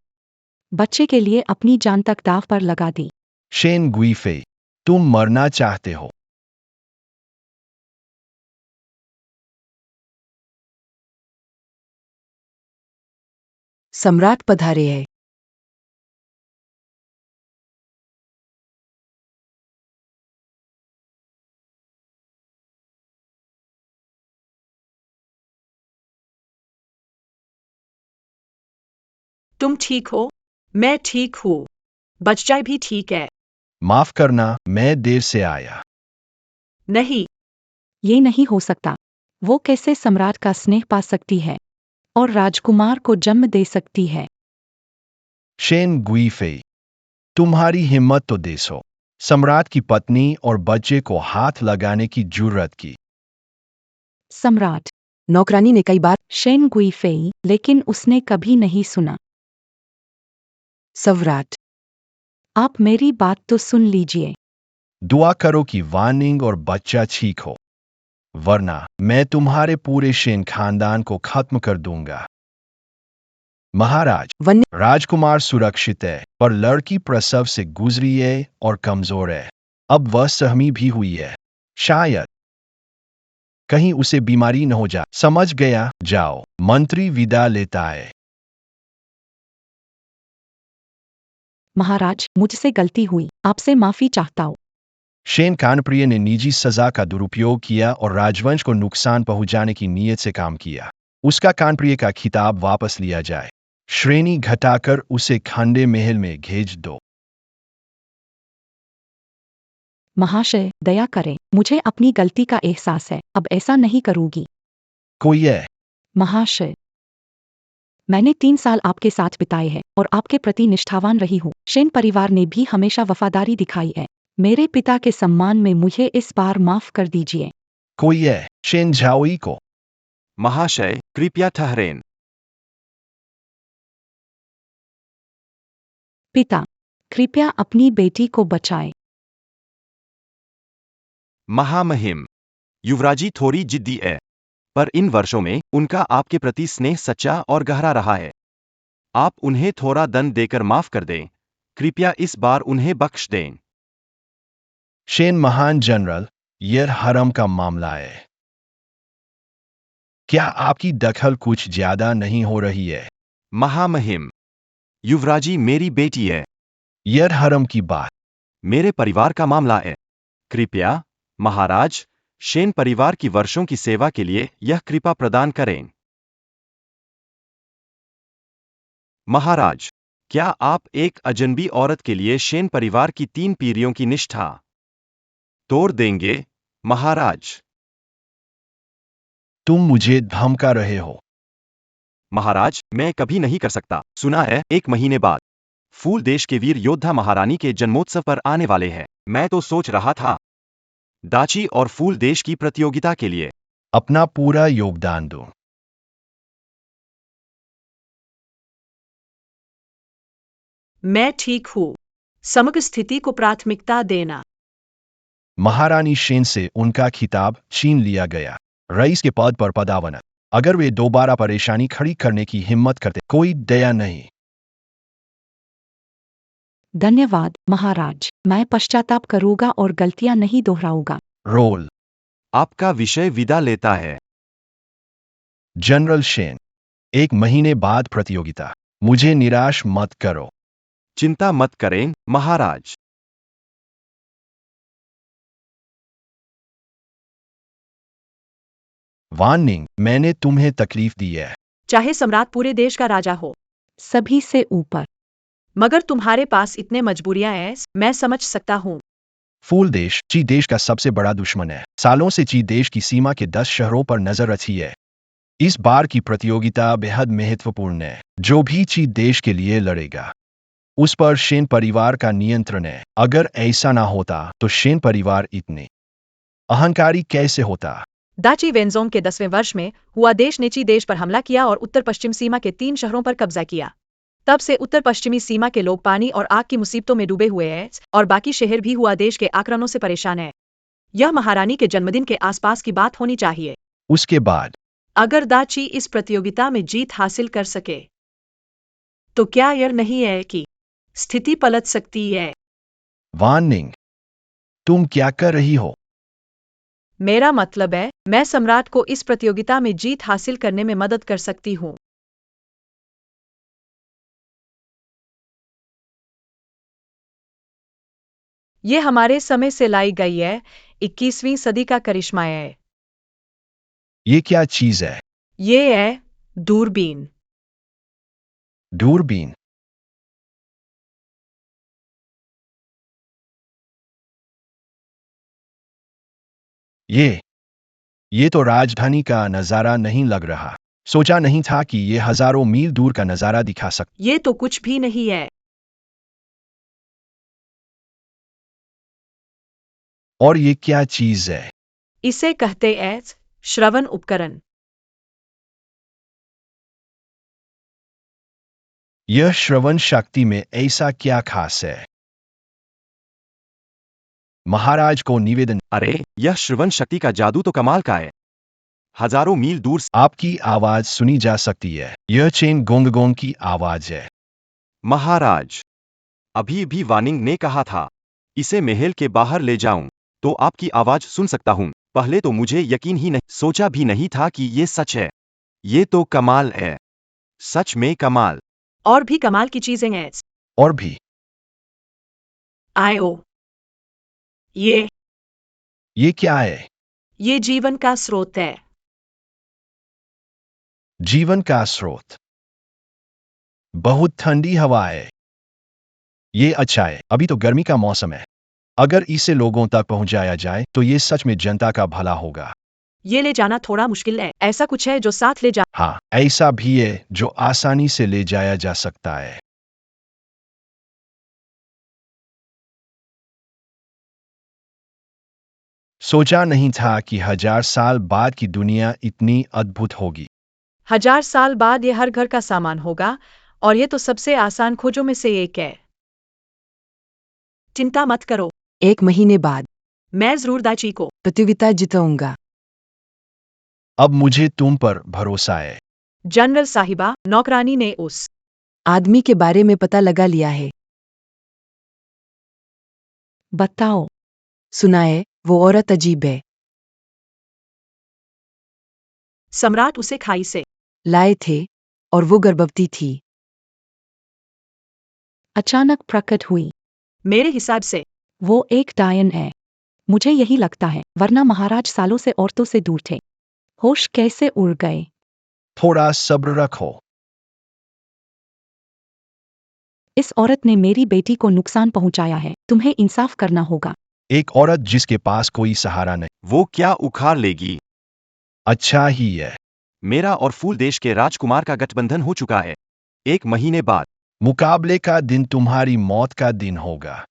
बच्चे के लिए अपनी जान तक दाव पर लगा दी। शेन गुइफे, तुम मरना चाहते हो। सम्राट पधारे है। तुम ठीक हो? मैं ठीक हूँ। बच्चा भी ठीक है। माफ करना, मैं देर से आया। नहीं। ये नहीं हो सकता। वो कैसे सम्राट का स्नेह पा सकती है और राजकुमार को जन्म दे सकती है? शेन गुइफे, तुम्हारी हिम्मत तो देखो। सम्राट की पत्नी और बच्चे को हाथ लगाने की जुर्रत की। सम्राट नौकरानी ने कई बार शेन गुइफेई, लेकिन उसने कभी नहीं सुना। सम्राट आप मेरी बात तो सुन लीजिए। दुआ करो कि वार्निंग और बच्चा ठीक हो, वरना मैं तुम्हारे पूरे शेन खानदान को खत्म कर दूंगा। महाराज, वन्य राजकुमार सुरक्षित है, पर लड़की प्रसव से गुजरी है और कमजोर है। अब वह सहमी भी हुई है। शायद कहीं उसे बीमारी न हो जाए। समझ गया, जाओ। मंत्री विदा लेता है। महाराज, मुझसे गलती हुई, आपसे माफी चाहता हूँ। शेन कानप्रिय ने निजी सजा का दुरुपयोग किया और राजवंश को नुकसान पहुंचाने की नीयत से काम किया। उसका कानप्रिय का खिताब वापस लिया जाए। श्रेणी घटाकर उसे खंडे महल में भेज दो। महाशय, दया करें, मुझे अपनी गलती का एहसास है, अब ऐसा नहीं करूंगी। कोई है? महाशय, मैंने 3 साल आपके साथ बिताए हैं और आपके प्रति निष्ठावान रही हूँ। शेन परिवार ने भी हमेशा वफादारी दिखाई है। मेरे पिता के सम्मान में मुझे इस बार माफ कर दीजिए। कोई है? शेन झाओई को। महाशय, कृपया ठहरें। पिता, कृपया अपनी बेटी को बचाएं। महामहिम, युवराजी थोड़ी जिद्दी है, पर इन वर्षों में उनका आपके प्रति स्नेह सच्चा और गहरा रहा है। आप उन्हें थोड़ा दंड देकर माफ कर दें। कृपया इस बार उन्हें बख्श दें। शेन महान जनरल, यह हरम का मामला है। क्या आपकी दखल कुछ ज्यादा नहीं हो रही है? महामहिम, युवराजी मेरी बेटी है। यह हरम की बात मेरे परिवार का मामला है। कृपया, महाराज, शेन परिवार की वर्षों की सेवा के लिए यह कृपा प्रदान करें। महाराज, क्या आप एक अजनबी औरत के लिए शेन परिवार की 3 पीढ़ियों की निष्ठा तोड़ देंगे, महाराज? तुम मुझे धमका रहे हो। महाराज, मैं कभी नहीं कर सकता। सुना है 1 महीने बाद फूल देश के वीर योद्धा महारानी के जन्मोत्सव पर आने वाले हैं। मैं तो सोच रहा था दाची और फूल देश की प्रतियोगिता के लिए अपना पूरा योगदान दो। मैं ठीक हूँ। समग्र स्थिति को प्राथमिकता देना। महारानी शेन से उनका खिताब छीन लिया गया। रईस के पद पर पदावनत। अगर वे दोबारा परेशानी खड़ी करने की हिम्मत करते, कोई दया नहीं। धन्यवाद, महाराज। मैं पश्चाताप करूंगा और गलतियां नहीं दोहराऊंगा। रोल। आपका विषय विदा लेता है। जनरल शेन, 1 महीने बाद प्रतियोगिता। मुझे निराश मत करो। चिंता मत करें, महाराज। वार्निंग, मैंने तुम्हें तकलीफ दी है। चाहे सम्राट पूरे देश का राजा हो, सभी से ऊपर। मगर तुम्हारे पास इतने मजबूरियां हैं, मैं समझ सकता हूँ। फूल देश ची देश का सबसे बड़ा दुश्मन है। सालों से ची देश की सीमा के 10 शहरों पर नजर रखी है। इस बार की प्रतियोगिता बेहद महत्वपूर्ण है। जो भी ची देश के लिए लड़ेगा, उस पर शेन परिवार का नियंत्रण है। अगर ऐसा ना होता तो शेन परिवार इतने अहंकारी कैसे होता? दाची वेंजोंग के 10वें वर्ष में हुआ देश ने ची देश पर हमला किया और उत्तर पश्चिम सीमा के 3 शहरों पर कब्जा किया। तब से उत्तर पश्चिमी सीमा के लोग पानी और आग की मुसीबतों में डूबे हुए हैं और बाकी शहर भी हुआ देश के आक्रमणों से परेशान है। यह महारानी के जन्मदिन के आसपास की बात होनी चाहिए। उसके बाद अगर दाची इस प्रतियोगिता में जीत हासिल कर सके, तो क्या यह नहीं है कि स्थिति पलट सकती है? वार्निंग, तुम क्या कर रही हो? मेरा मतलब है, मैं सम्राट को इस प्रतियोगिता में जीत हासिल करने में मदद कर सकती हूँ। ये हमारे समय से लाई गई है, 21वीं सदी का करिश्मा है। ये क्या चीज है? ये है दूरबीन। दूरबीन? ये तो राजधानी का नजारा नहीं लग रहा। सोचा नहीं था कि ये हजारों मील दूर का नजारा दिखा सकता। ये तो कुछ भी नहीं है। और ये क्या चीज है? इसे कहते हैं श्रवण उपकरण। यह श्रवण शक्ति में ऐसा क्या खास है? महाराज को निवेदन। अरे यह श्रवण शक्ति का जादू तो कमाल का है। हजारों मील दूर से आपकी आवाज सुनी जा सकती है। यह चेन गोंग गोंग की आवाज है। महाराज, अभी भी वानिंग ने कहा था इसे महल के बाहर ले जाऊं तो आपकी आवाज सुन सकता हूं। पहले तो मुझे यकीन ही नहीं, सोचा भी नहीं था कि ये सच है। ये तो कमाल है, सच में कमाल। और भी कमाल की चीजें हैं। और भी। आयो, ये क्या है? ये जीवन का स्रोत है। जीवन का स्रोत। बहुत ठंडी हवा है। ये अच्छा है, अभी तो गर्मी का मौसम है। अगर इसे लोगों तक पहुंचाया जाए तो ये सच में जनता का भला होगा। ये ले जाना थोड़ा मुश्किल है। ऐसा कुछ है जो साथ ले जा। हाँ, ऐसा भी है जो आसानी से ले जाया जा सकता है। सोचा नहीं था कि 1000 साल बाद की दुनिया इतनी अद्भुत होगी। 1000 साल बाद ये हर घर का सामान होगा, और ये तो सबसे आसान खोजों में से एक है। चिंता मत करो, 1 महीने बाद मैं जरूर दाची को। प्रतियोगिता जीतूंगा। अब मुझे तुम पर भरोसा है। जनरल साहिबा, नौकरानी ने उस आदमी के बारे में पता लगा लिया है। बताओ। सुना है, वो औरत अजीब है। सम्राट उसे खाई से लाए थे और वो गर्भवती थी। अचानक प्रकट हुई। मेरे हिसाब से वो एक डायन है। मुझे यही लगता है, वरना महाराज सालों से औरतों से दूर थे। होश कैसे उड़ गए? थोड़ा सब्र रखो। इस औरत ने मेरी बेटी को नुकसान पहुंचाया है। तुम्हें इंसाफ करना होगा। एक औरत जिसके पास कोई सहारा नहीं। वो क्या उखाड़ लेगी? अच्छा ही है। मेरा और फूल देश के राजकुमार का गठबंधन हो चुका है। 1 महीने बाद मुकाबले का दिन तुम्हारी मौत का दिन होगा।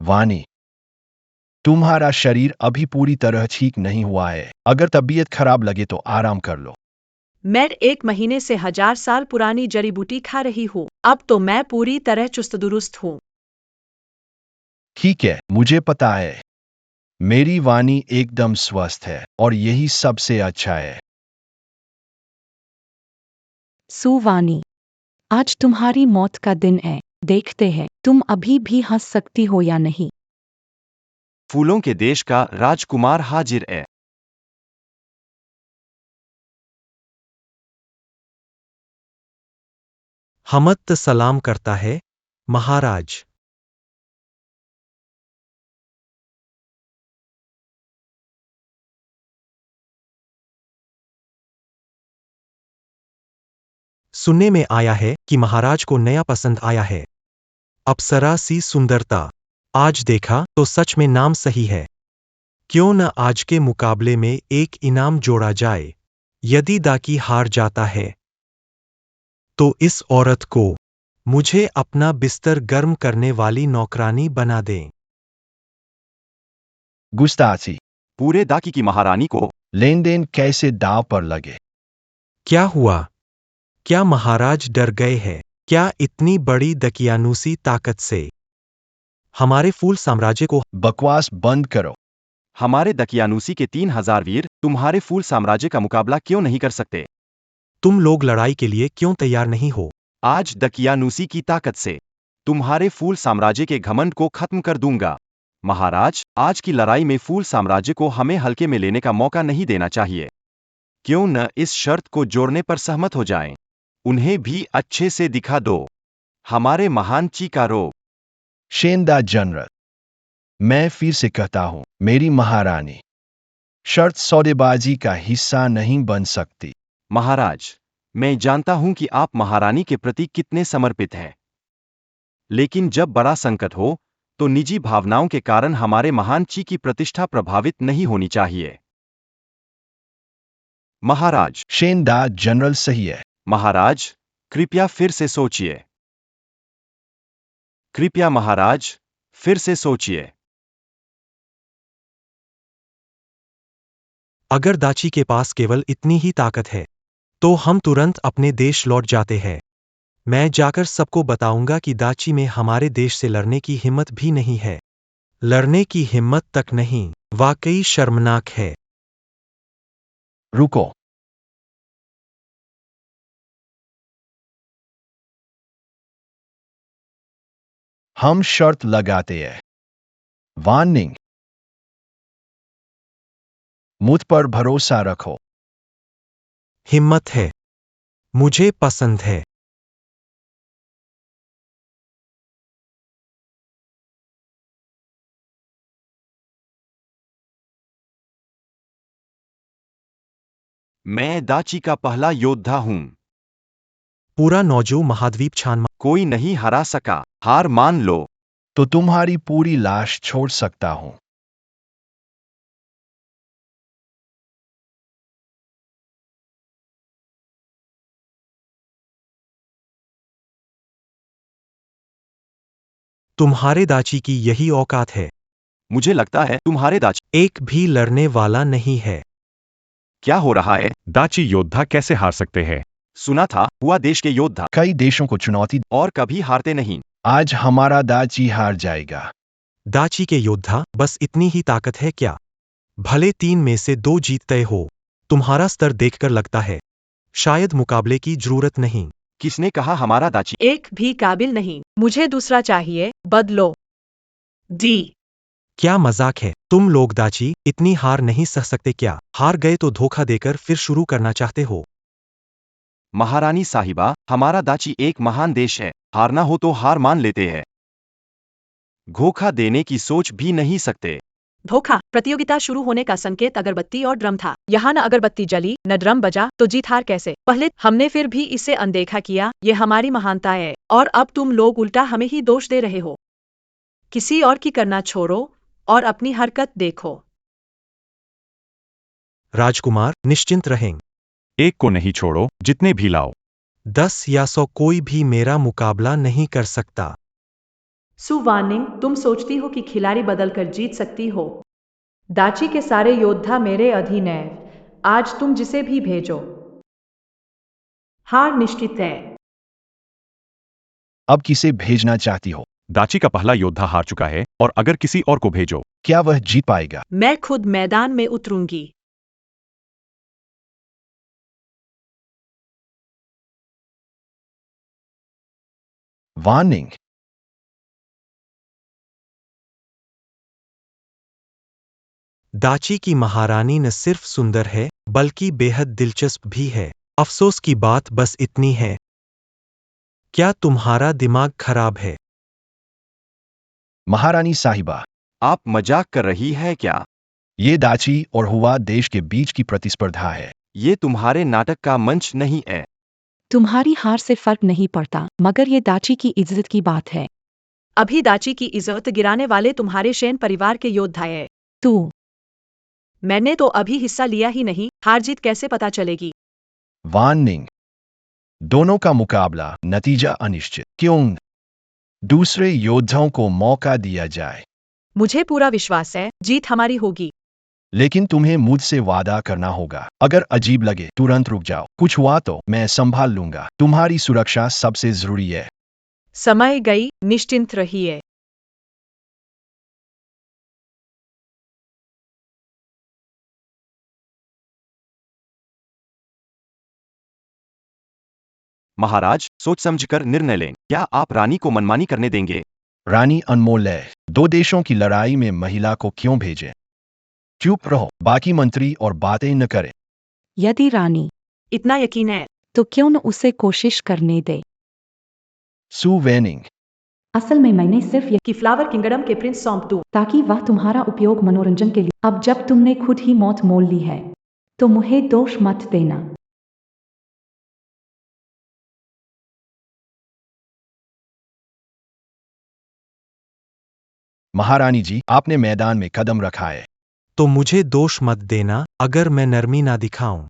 वानी, तुम्हारा शरीर अभी पूरी तरह ठीक नहीं हुआ है। अगर तबीयत खराब लगे तो आराम कर लो। मैं 1 महीने से 1000 साल पुरानी जड़ी बूटी खा रही हूँ। अब तो मैं पूरी तरह चुस्त दुरुस्त हूँ। ठीक है, मुझे पता है। मेरी वानी एकदम स्वस्थ है और यही सबसे अच्छा है। सुवानी, आज तुम्हारी मौत का दिन है। देखते हैं तुम अभी भी हंस सकती हो या नहीं। फूलों के देश का राजकुमार हाजिर है। हमत सलाम करता है, महाराज। सुनने में आया है कि महाराज को नया पसंद आया है। अप्सरा सी सुंदरता। आज देखा तो सच में नाम सही है। क्यों न आज के मुकाबले में एक इनाम जोड़ा जाए। यदि दाकी हार जाता है तो इस औरत को मुझे अपना बिस्तर गर्म करने वाली नौकरानी बना दें। गुस्ताखी। पूरे दाकी की महारानी को लेन देन कैसे दांव पर लगे? क्या हुआ? क्या महाराज डर गए हैं? क्या इतनी बड़ी दकियानूसी ताकत से हमारे फूल साम्राज्य को? बकवास बंद करो। हमारे दकियानूसी के 3000 वीर तुम्हारे फूल साम्राज्य का मुकाबला क्यों नहीं कर सकते? तुम लोग लड़ाई के लिए क्यों तैयार नहीं हो? आज दकियानूसी की ताकत से तुम्हारे फूल साम्राज्य के घमंड को खत्म कर दूंगा। महाराज, आज की लड़ाई में फूल साम्राज्य को हमें हल्के में लेने का मौका नहीं देना चाहिए। क्यों न इस शर्त को जोड़ने पर सहमत हो जाएं? उन्हें भी अच्छे से दिखा दो हमारे महान चीकारो। शेंदा जनरल, मैं फिर से कहता हूं, मेरी महारानी शर्त सौदेबाजी का हिस्सा नहीं बन सकती। महाराज, मैं जानता हूं कि आप महारानी के प्रति कितने समर्पित हैं, लेकिन जब बड़ा संकट हो तो निजी भावनाओं के कारण हमारे महान ची की प्रतिष्ठा प्रभावित नहीं होनी चाहिए। महाराज। शेंदा जनरल सही है। महाराज, कृपया फिर से सोचिए। कृपया महाराज, फिर से सोचिए। अगर दाची के पास केवल इतनी ही ताकत है तो हम तुरंत अपने देश लौट जाते हैं। मैं जाकर सबको बताऊंगा कि दाची में हमारे देश से लड़ने की हिम्मत भी नहीं है। लड़ने की हिम्मत तक नहीं, वाकई शर्मनाक है। रुको। हम शर्त लगाते हैं। वार्निंग। मुझ पर भरोसा रखो। हिम्मत है। मुझे पसंद है। मैं दाची का पहला योद्धा हूं। पूरा नौजो महाद्वीप छान कोई नहीं हरा सका, हार मान लो। तो तुम्हारी पूरी लाश छोड़ सकता हूं। तुम्हारे दाची की यही औकात है। मुझे लगता है तुम्हारे दाची। एक भी लड़ने वाला नहीं है। क्या हो रहा है? दाची योद्धा कैसे हार सकते हैं? सुना था हुआ देश के योद्धा कई देशों को चुनौती। और कभी हारते नहीं। आज हमारा दाची हार जाएगा। दाची के योद्धा बस इतनी ही ताकत है क्या? भले 3 में से 2 जीतते हो। तुम्हारा स्तर देखकर लगता है शायद मुकाबले की जरूरत नहीं। किसने कहा हमारा दाची? एक भी काबिल नहीं, मुझे दूसरा चाहिए, बदलो। डी। क्या मजाक है? तुम लोग दाची इतनी हार नहीं सह सकते क्या? हार गए तो धोखा देकर फिर शुरू करना चाहते हो। महारानी साहिबा, हमारा दाची एक महान देश है। हारना हो तो हार मान लेते हैं। धोखा देने की सोच भी नहीं सकते। धोखा। प्रतियोगिता शुरू होने का संकेत अगरबत्ती और ड्रम था। यहाँ न अगरबत्ती जली न ड्रम बजा, तो जीत हार कैसे? पहले हमने फिर भी इसे अनदेखा किया, ये हमारी महानता है। और अब तुम लोग उल्टा हमें ही दोष दे रहे हो। किसी और की करना छोड़ो और अपनी हरकत देखो। राजकुमार, निश्चिंत रहें। एक को नहीं छोड़ो, जितने भी लाओ। 10 या 100 कोई भी मेरा मुकाबला नहीं कर सकता। सुवार्निंग, तुम सोचती हो कि खिलाड़ी बदलकर जीत सकती हो? दाची के सारे योद्धा मेरे अधीन हैं। आज तुम जिसे भी भेजो, हार निश्चित है। अब किसे भेजना चाहती हो? दाची का पहला योद्धा हार चुका है और अगर किसी और को भेजो, क्या वह जीत पाएगा? मैं खुद मैदान में उतरूंगी। वार्निंग। दाची की महारानी न सिर्फ सुंदर है बल्कि बेहद दिलचस्प भी है। अफसोस की बात बस इतनी है। क्या तुम्हारा दिमाग खराब है? महारानी साहिबा, आप मजाक कर रही है क्या? ये दाची और हुआ देश के बीच की प्रतिस्पर्धा है। ये तुम्हारे नाटक का मंच नहीं है। तुम्हारी हार से फर्क नहीं पड़ता, मगर ये दाची की इज्जत की बात है। अभी दाची की इज्जत गिराने वाले तुम्हारे शैन परिवार के योद्धा है। तू मैंने तो अभी हिस्सा लिया ही नहीं, हार जीत कैसे पता चलेगी? वार्निंग। दोनों का मुकाबला, नतीजा अनिश्चित। क्यों दूसरे योद्धाओं को मौका दिया जाए? मुझे पूरा विश्वास है जीत हमारी होगी। लेकिन तुम्हें मुझसे वादा करना होगा। अगर अजीब लगे तुरंत रुक जाओ। कुछ हुआ तो मैं संभाल लूंगा। तुम्हारी सुरक्षा सबसे जरूरी है। समय गई, निश्चिंत रहिए। महाराज, सोच समझकर निर्णय लें। क्या आप रानी को मनमानी करने देंगे? रानी अनमोल है। 2 देशों की लड़ाई में महिला को क्यों भेजें? चुप रहो, बाकी मंत्री और बातें न करें। यदि रानी, इतना यकीन है तो क्यों न उसे कोशिश करने दे। सुवेनिंग। असल में मैंने सिर्फ ये कि फ्लावर किंगडम के प्रिंस सौंप दूं। ताकि वह तुम्हारा उपयोग मनोरंजन के लिए। अब जब तुमने खुद ही मौत मोल ली है तो मुझे दोष मत देना। महारानी जी, आपने मैदान में कदम रखा है। तो मुझे दोष मत देना अगर मैं नरमी ना दिखाऊं।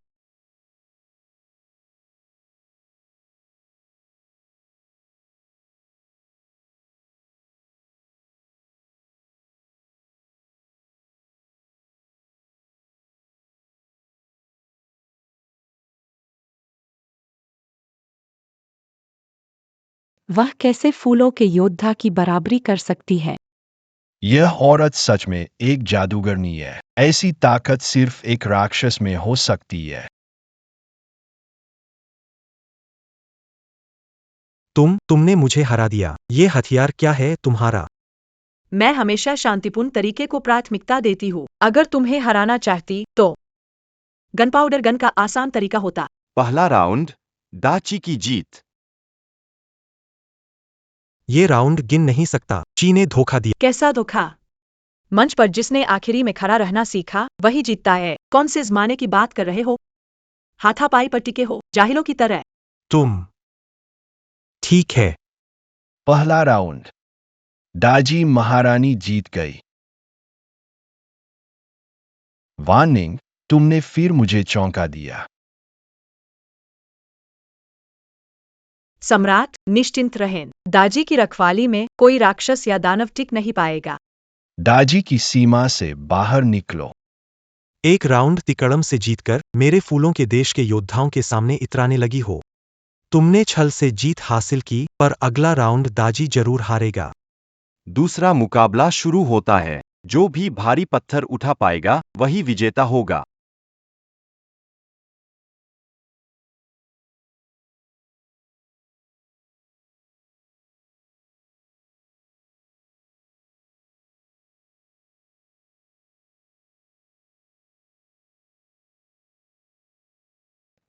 वह कैसे फूलों के योद्धा की बराबरी कर सकती है? यह औरत सच में एक जादूगरनी है। ऐसी ताकत सिर्फ एक राक्षस में हो सकती है। तुमने मुझे हरा दिया। ये हथियार क्या है तुम्हारा? मैं हमेशा शांतिपूर्ण तरीके को प्राथमिकता देती हूँ। अगर तुम्हें हराना चाहती तो गन पाउडर गन का आसान तरीका होता। पहला राउंड, दाची की जीत। ये राउंड गिन नहीं सकता। ची ने धोखा दिया। कैसा धोखा? मंच पर जिसने आखिरी में खड़ा रहना सीखा वही जीतता है। कौन से जमाने की बात कर रहे हो? हाथापाई पर टिके हो जाहिलों की तरह। तुम ठीक है। पहला राउंड, दाजी महारानी जीत गई। वार्निंग, तुमने फिर मुझे चौंका दिया। सम्राट, निश्चिंत रहें। दाजी की रखवाली में कोई राक्षस या दानव टिक नहीं पाएगा। दाजी की सीमा से बाहर निकलो। एक राउंड तिकड़म से जीतकर मेरे फूलों के देश के योद्धाओं के सामने इतराने लगी हो। तुमने छल से जीत हासिल की, पर अगला राउंड दाजी जरूर हारेगा। दूसरा मुकाबला शुरू होता है। जो भी भारी पत्थर उठा पाएगा वही विजेता होगा।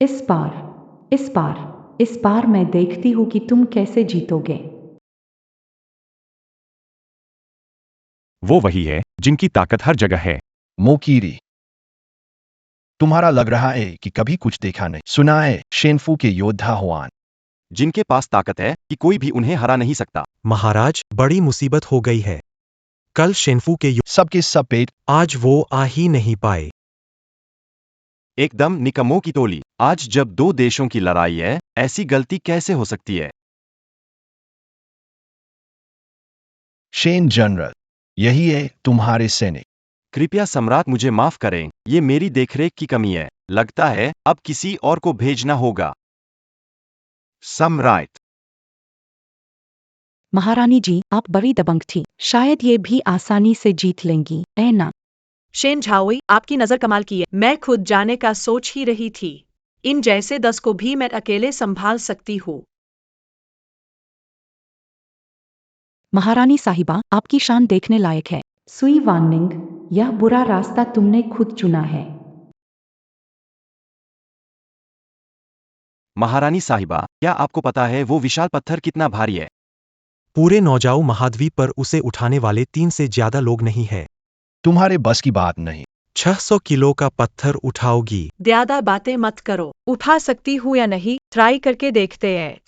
इस बार, इस बार, इस बार मैं देखती हूँ कि तुम कैसे जीतोगे। वो वही है जिनकी ताकत हर जगह है। मोकीरी, तुम्हारा लग रहा है कि कभी कुछ देखा नहीं सुना है। शेनफू के योद्धा हुआन, जिनके पास ताकत है कि कोई भी उन्हें हरा नहीं सकता। महाराज, बड़ी मुसीबत हो गई है। कल शेनफू के सबके सब पेट। आज वो आ ही नहीं पाए। एकदम निकम्मों की टोली। आज जब दो देशों की लड़ाई है, ऐसी गलती कैसे हो सकती है? शेन जनरल, यही है तुम्हारे सैनिक। कृपया सम्राट, मुझे माफ करें। ये मेरी देखरेख की कमी है। लगता है अब किसी और को भेजना होगा। सम्राट, महारानी जी, आप बड़ी दबंग थी। शायद ये भी आसानी से जीत लेंगी, है ना? शेन झाओई, आपकी नजर कमाल की है। मैं खुद जाने का सोच ही रही थी। इन जैसे 10 को भी मैं अकेले संभाल सकती हूँ। महारानी साहिबा, आपकी शान देखने लायक है। सुई वार्निंग, यह बुरा रास्ता तुमने खुद चुना है। महारानी साहिबा, क्या आपको पता है वो विशाल पत्थर कितना भारी है? पूरे नौजाऊ महाद्वीप पर उसे उठाने वाले 3 से ज्यादा लोग नहीं है। तुम्हारे बस की बात नहीं। 600 किलो का पत्थर उठाओगी? ज्यादा बातें मत करो। उठा सकती हूँ या नहीं, ट्राई करके देखते हैं।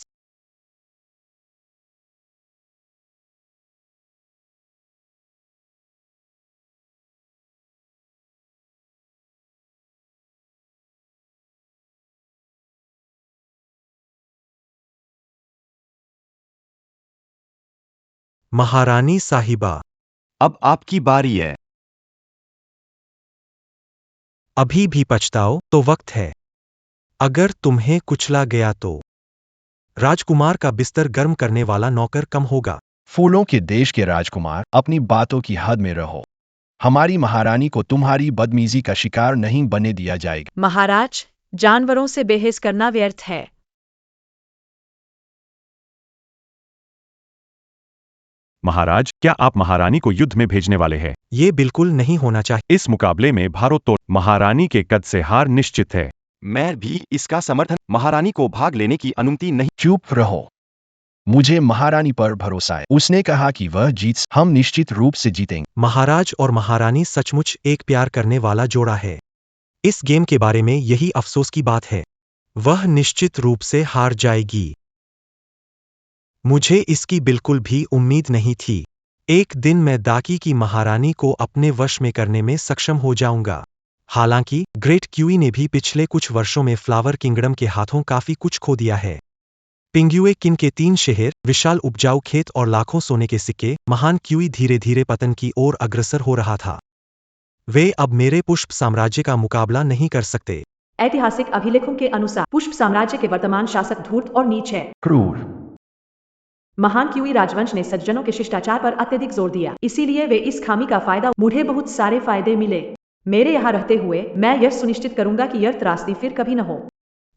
महारानी साहिबा, अब आपकी बारी है। अभी भी पछताओ तो वक्त है। अगर तुम्हें कुचला गया तो राजकुमार का बिस्तर गर्म करने वाला नौकर कम होगा। फूलों के देश के राजकुमार, अपनी बातों की हद में रहो। हमारी महारानी को तुम्हारी बदमीजी का शिकार नहीं बने दिया जाएगा। महाराज, जानवरों से बहस करना व्यर्थ है। महाराज, क्या आप महारानी को युद्ध में भेजने वाले हैं? ये बिल्कुल नहीं होना चाहिए। इस मुकाबले में भारोत्तोलन महारानी के कद से हार निश्चित है। मैं भी इसका समर्थन। महारानी को भाग लेने की अनुमति नहीं। चुप रहो। मुझे महारानी पर भरोसा है। उसने कहा कि वह जीत। हम निश्चित रूप से जीतेंगे। महाराज और महारानी सचमुच एक प्यार करने वाला जोड़ा है। इस गेम के बारे में यही अफसोस की बात है। वह निश्चित रूप से हार जाएगी। मुझे इसकी बिल्कुल भी उम्मीद नहीं थी। एक दिन मैं दाकी की महारानी को अपने वश में करने में सक्षम हो जाऊंगा। हालांकि ग्रेट क्यूई ने भी पिछले कुछ वर्षों में फ्लावर किंगडम के हाथों काफी कुछ खो दिया है। पिंग्युए किन के 3 शहर, विशाल उपजाऊ खेत और लाखों सोने के सिक्के, महान क्यूई धीरे धीरे पतन की ओर अग्रसर हो रहा था। वे अब मेरे पुष्प साम्राज्य का मुकाबला नहीं कर सकते। ऐतिहासिक अभिलेखों के अनुसार पुष्प साम्राज्य के वर्तमान शासक धूर्त और नीच है। क्रूर। महान क्यूई राजवंश ने सज्जनों के शिष्टाचार पर अत्यधिक जोर दिया, इसीलिए वे इस खामी का फायदा, मुझे बहुत सारे फायदे मिले। मेरे यहाँ रहते हुए मैं यह सुनिश्चित करूंगा कि यह त्रासदी फिर कभी न हो।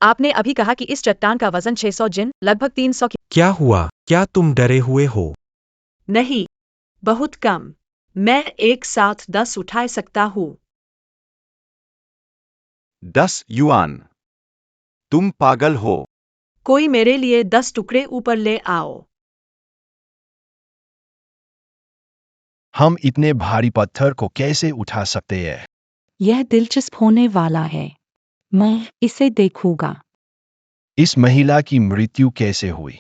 आपने अभी कहा कि इस चट्टान का वजन 600 जिन, लगभग 300 क्या हुआ? क्या तुम डरे हुए हो? नहीं, बहुत कम। मैं एक साथ 10 उठा सकता हूँ। 10 युआन। तुम पागल हो। कोई मेरे लिए 10 टुकड़े ऊपर ले आओ। हम इतने भारी पत्थर को कैसे उठा सकते हैं? यह दिलचस्प होने वाला है। मैं इसे देखूंगा। इस महिला की मृत्यु कैसे हुई?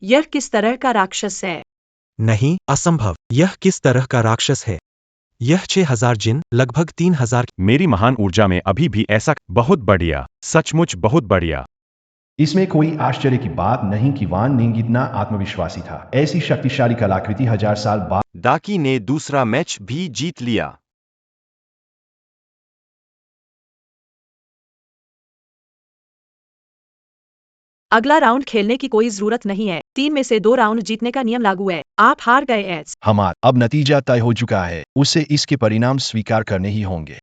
यह किस तरह का राक्षस है? नहीं, असंभव। यह किस तरह का राक्षस है? यह 6000 जिन, लगभग 3000। मेरी महान ऊर्जा में अभी भी ऐसा। बहुत बढ़िया, सचमुच बहुत बढ़िया। इसमें कोई आश्चर्य की बात नहीं कि वान निंग इतना आत्मविश्वासी था। ऐसी शक्तिशाली कलाकृति 1000 साल बाद दाकी ने दूसरा मैच भी जीत लिया। अगला राउंड खेलने की कोई जरूरत नहीं है। 3 में से 2 राउंड जीतने का नियम लागू है। आप हार गए एड्स। हमारा अब नतीजा तय हो चुका है, उसे इसके परिणाम स्वीकार करने ही होंगे।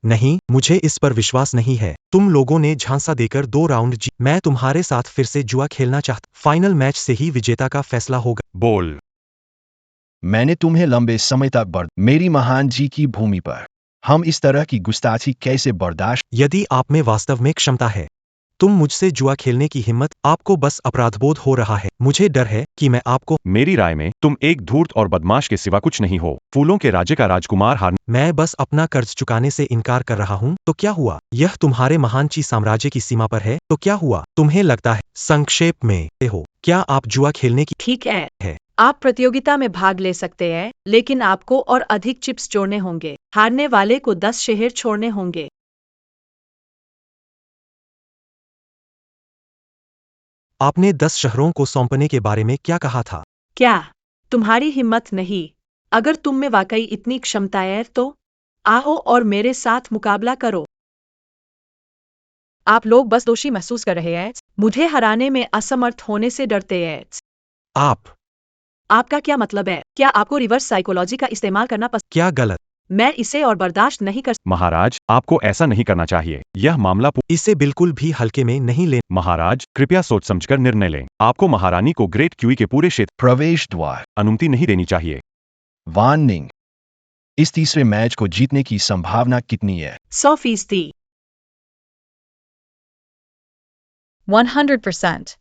नहीं, मुझे इस पर विश्वास नहीं है। तुम लोगों ने झांसा देकर 2 राउंड जी। मैं तुम्हारे साथ फिर से जुआ खेलना चाहता। फाइनल मैच से ही विजेता का फैसला होगा। बोल। मैंने तुम्हें लंबे समय तक मेरी महान जी की भूमि पर हम इस तरह की गुस्ताखी कैसे बर्दाश्त? यदि आप में वास्तव में क्षमता है, तुम मुझसे जुआ खेलने की हिम्मत, आपको बस अपराधबोध हो रहा है। मुझे डर है कि मैं आपको। मेरी राय में तुम एक धूर्त और बदमाश के सिवा कुछ नहीं हो। फूलों के राज्य का राजकुमार हार। मैं बस अपना कर्ज चुकाने से इनकार कर रहा हूँ। तो क्या हुआ? यह तुम्हारे महान ची साम्राज्य की सीमा पर है। तो क्या हुआ? तुम्हें लगता है संक्षेप में हो? क्या आप जुआ खेलने की ठीक है। आप प्रतियोगिता में भाग ले सकते हैं, लेकिन आपको और अधिक चिप्स जोड़ने होंगे। हारने वाले को 10 शहर छोड़ने होंगे। आपने 10 शहरों को सौंपने के बारे में क्या कहा था? क्या तुम्हारी हिम्मत नहीं? अगर तुम में वाकई इतनी क्षमता है तो आओ और मेरे साथ मुकाबला करो। आप लोग बस दोषी महसूस कर रहे हैं। मुझे हराने में असमर्थ होने से डरते हैं। आपका क्या मतलब है? क्या आपको रिवर्स साइकोलॉजी का इस्तेमाल करना पसंद? क्या गलत? मैं इसे और बर्दाश्त नहीं कर। महाराज, आपको ऐसा नहीं करना चाहिए। यह मामला इसे बिल्कुल भी हल्के में नहीं ले। महाराज, कृपया सोच समझकर निर्णय लें। आपको महारानी को ग्रेट क्यूई के पूरे क्षेत्र प्रवेश द्वार अनुमति नहीं देनी चाहिए। वान निंग, इस तीसरे मैच को जीतने की संभावना कितनी है? 100%। 100%।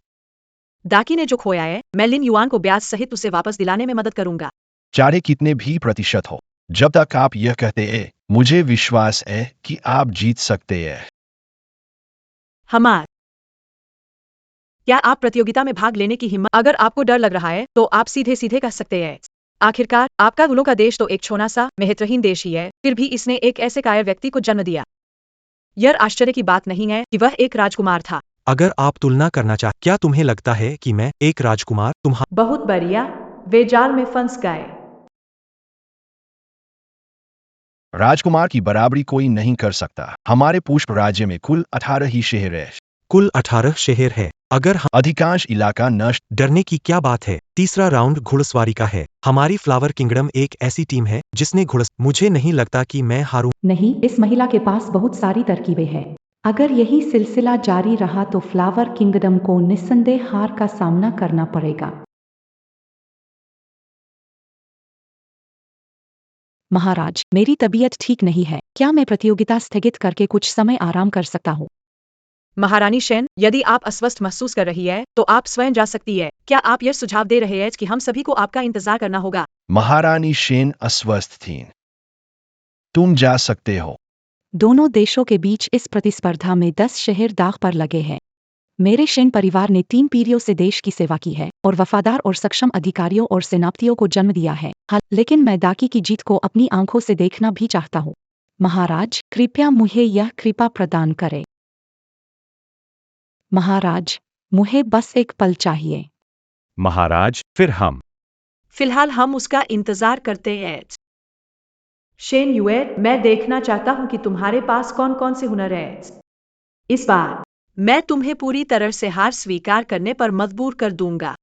दाकी ने जो खोया है, मैं लिन युआन को ब्याज सहित उसे वापस दिलाने में मदद करूंगा। चाहे कितने भी प्रतिशत हो, जब तक आप यह कहते हैं, मुझे विश्वास है कि आप जीत सकते हैं। क्या आप प्रतियोगिता में भाग लेने की हिम्मत? अगर आपको डर लग रहा है, तो आप सीधे सीधे कह सकते हैं। आखिरकार, आपका गुलों का देश तो एक छोटा सा महत्वहीन देश ही है, फिर भी इसने एक ऐसे कायर व्यक्ति को जन्म दिया। यह आश्चर्य की बात नहीं है कि वह एक राजकुमार था। अगर आप तुलना करना चाहते, क्या तुम्हें लगता है कि मैं एक राजकुमार बहुत बढ़िया, वे जाल में फंस गए। राजकुमार की बराबरी कोई नहीं कर सकता। हमारे पुष्प राज्य में कुल 18 ही शहर है। कुल 18 शहर है। अगर हम अधिकांश इलाका नष्ट। डरने की क्या बात है? तीसरा राउंड घुड़सवारी का है। हमारी फ्लावर किंगडम एक ऐसी टीम है जिसने मुझे नहीं लगता कि मैं हारूं। नहीं, इस महिला के पास बहुत सारी तरकीबें हैं। अगर यही सिलसिला जारी रहा तो फ्लावर किंगडम को निस्संदेह हार का सामना करना पड़ेगा। महाराज, मेरी तबीयत ठीक नहीं है। क्या मैं प्रतियोगिता स्थगित करके कुछ समय आराम कर सकता हूँ? महारानी शेन, यदि आप अस्वस्थ महसूस कर रही है, तो आप स्वयं जा सकती है। क्या आप यह सुझाव दे रहे हैं कि हम सभी को आपका इंतजार करना होगा? महारानी शेन अस्वस्थ थीं, तुम जा सकते हो। दोनों देशों के बीच इस प्रतिस्पर्धा में 10 शहर दाग पर लगे हैं। मेरे शेन परिवार ने 3 पीढ़ियों से देश की सेवा की है और वफादार और सक्षम अधिकारियों और सेनापतियों को जन्म दिया है। लेकिन मैं दाकी की जीत को अपनी आंखों से देखना भी चाहता हूँ। महाराज, कृपया मुझे यह कृपा प्रदान करें। महाराज, मुझे बस एक पल चाहिए। महाराज, फिर हम। फिलहाल हम उसका इंतजार करते हैं। शेन युएर, मैं देखना चाहता हूं कि तुम्हारे पास कौन कौन से हुनर हैं। इस बार मैं तुम्हें पूरी तरह से हार स्वीकार करने पर मजबूर कर दूंगा।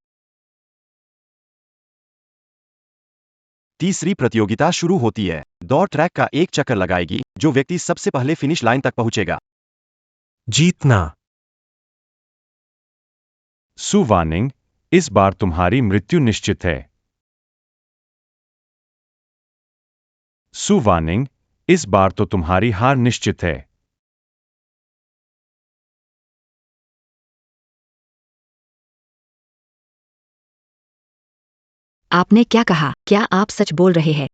तीसरी प्रतियोगिता शुरू होती है। दौड़ ट्रैक का एक चक्कर लगाएगी। जो व्यक्ति सबसे पहले फिनिश लाइन तक पहुंचेगा। जीतना। सु वानिंग, इस बार तुम्हारी मृत्यु निश्चित है। सु वानिंग, इस बार तो तुम्हारी हार निश्चित है। आपने क्या कहा? क्या आप सच बोल रहे हैं?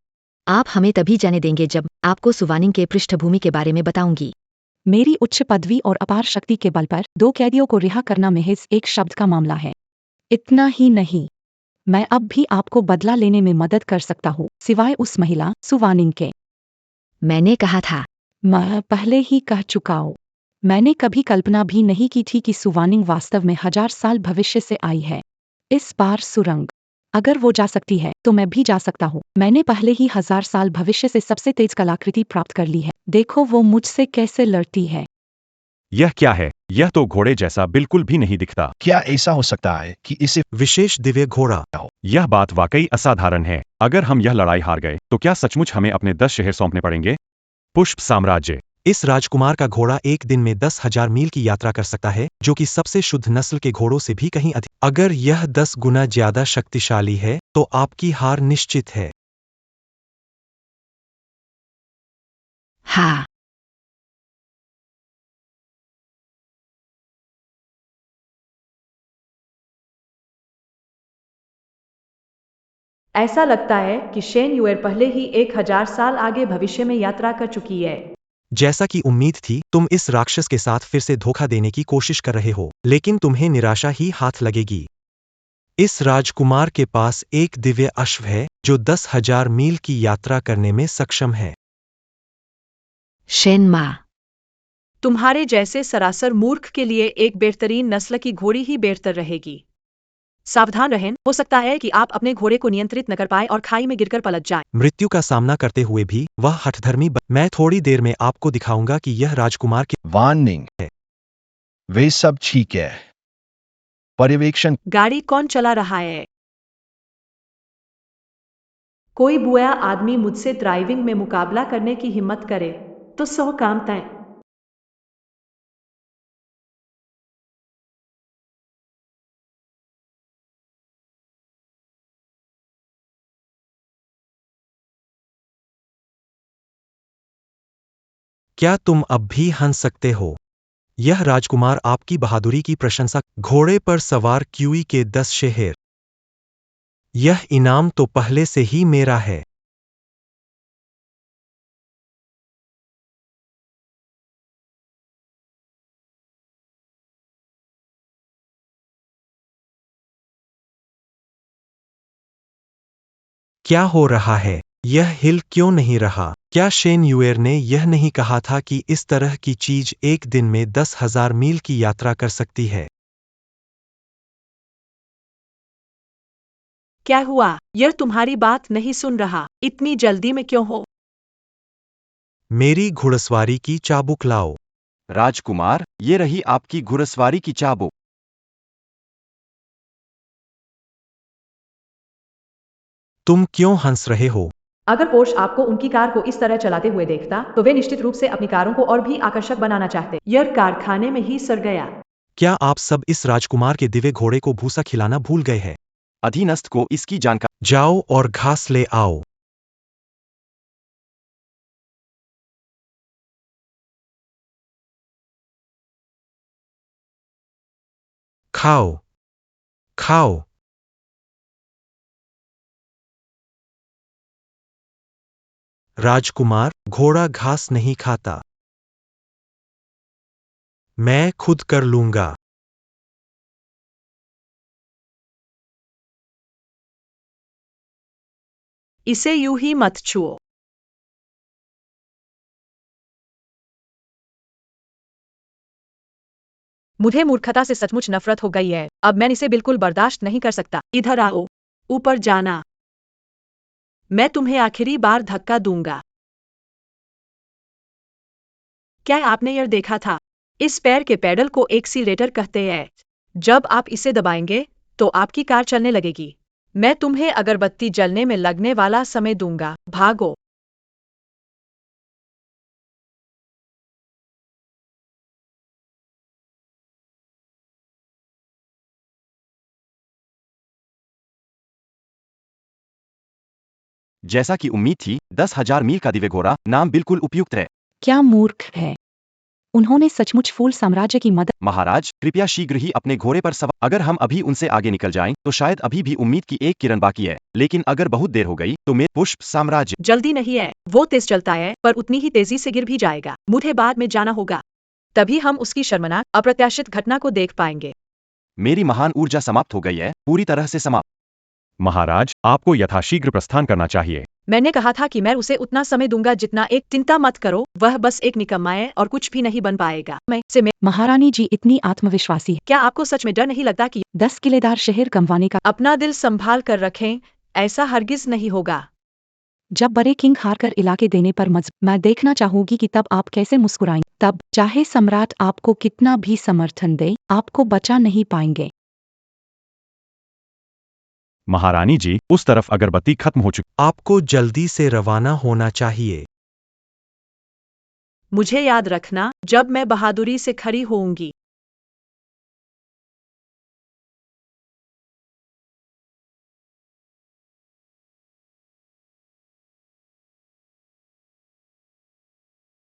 आप हमें तभी जाने देंगे जब आपको सुवानिंग के पृष्ठभूमि के बारे में बताऊंगी। मेरी उच्च पदवी और अपार शक्ति के बल पर 2 कैदियों को रिहा करना महज एक शब्द का मामला है। इतना ही नहीं, मैं अब भी आपको बदला लेने में मदद कर सकता हूँ, सिवाय उस महिला सुवानिंग के। मैंने कहा था। मैं पहले ही कह चुका हूँ। मैंने कभी कल्पना भी नहीं की थी कि सुवानिंग वास्तव में 1000 साल भविष्य से आई है। इस बार सुरंग, अगर वो जा सकती है तो मैं भी जा सकता हूँ। मैंने पहले ही 1000 साल भविष्य से सबसे तेज कलाकृति प्राप्त कर ली है। देखो वो मुझसे कैसे लड़ती है। यह क्या है? यह तो घोड़े जैसा बिल्कुल भी नहीं दिखता। क्या ऐसा हो सकता है कि इसे विशेष दिव्य घोड़ा। यह बात वाकई असाधारण है। अगर हम यह लड़ाई हार गए तो क्या सचमुच हमें अपने 10 शहर सौंपने पड़ेंगे? पुष्प साम्राज्य। इस राजकुमार का घोड़ा एक दिन में 10,000 मील की यात्रा कर सकता है, जो कि सबसे शुद्ध नस्ल के घोड़ों से भी कहीं अधिक। अगर यह 10 गुना ज्यादा शक्तिशाली है तो आपकी हार निश्चित है। हाँ। ऐसा लगता है कि शेन युएर पहले ही 1000 साल आगे भविष्य में यात्रा कर चुकी है। जैसा कि उम्मीद थी, तुम इस राक्षस के साथ फिर से धोखा देने की कोशिश कर रहे हो, लेकिन तुम्हें निराशा ही हाथ लगेगी। इस राजकुमार के पास एक दिव्य अश्व है जो 10,000 मील की यात्रा करने में सक्षम है। शेन मा, तुम्हारे जैसे सरासर मूर्ख के लिए एक बेहतरीन नस्ल की घोड़ी ही बेहतर रहेगी। सावधान रहें, हो सकता है कि आप अपने घोड़े को नियंत्रित न कर पाए और खाई में गिरकर पलट जाए। मृत्यु का सामना करते हुए भी वह हठधर्मी मैं थोड़ी देर में आपको दिखाऊंगा कि यह राजकुमार की वार्निंग है। वे सब ठीक है। पर्यवेक्षण गाड़ी कौन चला रहा है? कोई बुआ आदमी मुझसे ड्राइविंग में मुकाबला करने की हिम्मत करे तो 100 काम तय। क्या तुम अब भी हंस सकते हो? यह राजकुमार आपकी बहादुरी की प्रशंसा। घोड़े पर सवार क्यूई के 10 शहर। यह इनाम तो पहले से ही मेरा है। क्या हो रहा है? यह हिल क्यों नहीं रहा? क्या शेन युएर ने यह नहीं कहा था कि इस तरह की चीज एक दिन में 10,000 मील की यात्रा कर सकती है? क्या हुआ? यह तुम्हारी बात नहीं सुन रहा। इतनी जल्दी में क्यों हो? मेरी घुड़सवारी की चाबुक लाओ। राजकुमार, ये रही आपकी घुड़सवारी की चाबुक। तुम क्यों हंस रहे हो? अगर पोर्श आपको उनकी कार को इस तरह चलाते हुए देखता तो वे निश्चित रूप से अपनी कारों को और भी आकर्षक बनाना चाहते। यह कारखाने में ही सड़ गया। क्या आप सब इस राजकुमार के दिव्य घोड़े को भूसा खिलाना भूल गए हैं? अधीनस्थ को इसकी जानकारी। जाओ और घास ले आओ। खाओ, खाओ। राजकुमार, घोड़ा घास नहीं खाता। मैं खुद कर लूंगा। इसे यूं ही मत छुओ। मुझे मूर्खता से सचमुच नफरत हो गई है। अब मैं इसे बिल्कुल बर्दाश्त नहीं कर सकता। इधर आओ। ऊपर जाना। मैं तुम्हें आखिरी बार धक्का दूंगा। क्या आपने यह देखा था? इस पैर के पैडल को एक्सीलेटर कहते हैं। जब आप इसे दबाएंगे तो आपकी कार चलने लगेगी। मैं तुम्हें अगरबत्ती जलने में लगने वाला समय दूंगा। भागो। जैसा कि उम्मीद थी, 10,000 मील का दिव्य घोड़ा नाम बिल्कुल उपयुक्त है। क्या मूर्ख है। उन्होंने सचमुच फूल साम्राज्य की मदद। महाराज, कृपया शीघ्र ही अपने घोड़े पर सवार। अगर हम अभी उनसे आगे निकल जाएं, तो शायद अभी भी उम्मीद की एक किरण बाकी है। लेकिन अगर बहुत देर हो गई, तो मेरे पुष्प साम्राज्य। जल्दी नहीं है। वो तेज चलता है, पर उतनी ही तेजी से गिर भी जाएगा। मुझे बाद में जाना होगा। तभी हम उसकी शर्मनाक, अप्रत्याशित घटना को देख पाएंगे। मेरी महान ऊर्जा समाप्त हो गई है, पूरी तरह से समाप्त। महाराज, आपको यथाशीघ्र प्रस्थान करना चाहिए। मैंने कहा था कि मैं उसे उतना समय दूंगा जितना एक। चिंता मत करो, वह बस एक निकम्मा है और कुछ भी नहीं बन पाएगा। महारानी जी इतनी आत्मविश्वासी है। क्या आपको सच में डर नहीं लगता कि 10 किलेदार शहर गंवाने का। अपना दिल संभाल कर रखें? ऐसा हरगिज नहीं होगा। जब बड़े किंग हारकर इलाके देने पर मैं देखना चाहूंगी कि तब आप कैसे मुस्कुराएं। तब चाहे सम्राट आपको कितना भी समर्थन दे, आपको बचा नहीं पाएंगे। महारानी जी, उस तरफ अगरबत्ती खत्म हो चुकी। आपको जल्दी से रवाना होना चाहिए। मुझे याद रखना जब मैं बहादुरी से खड़ी होऊंगी।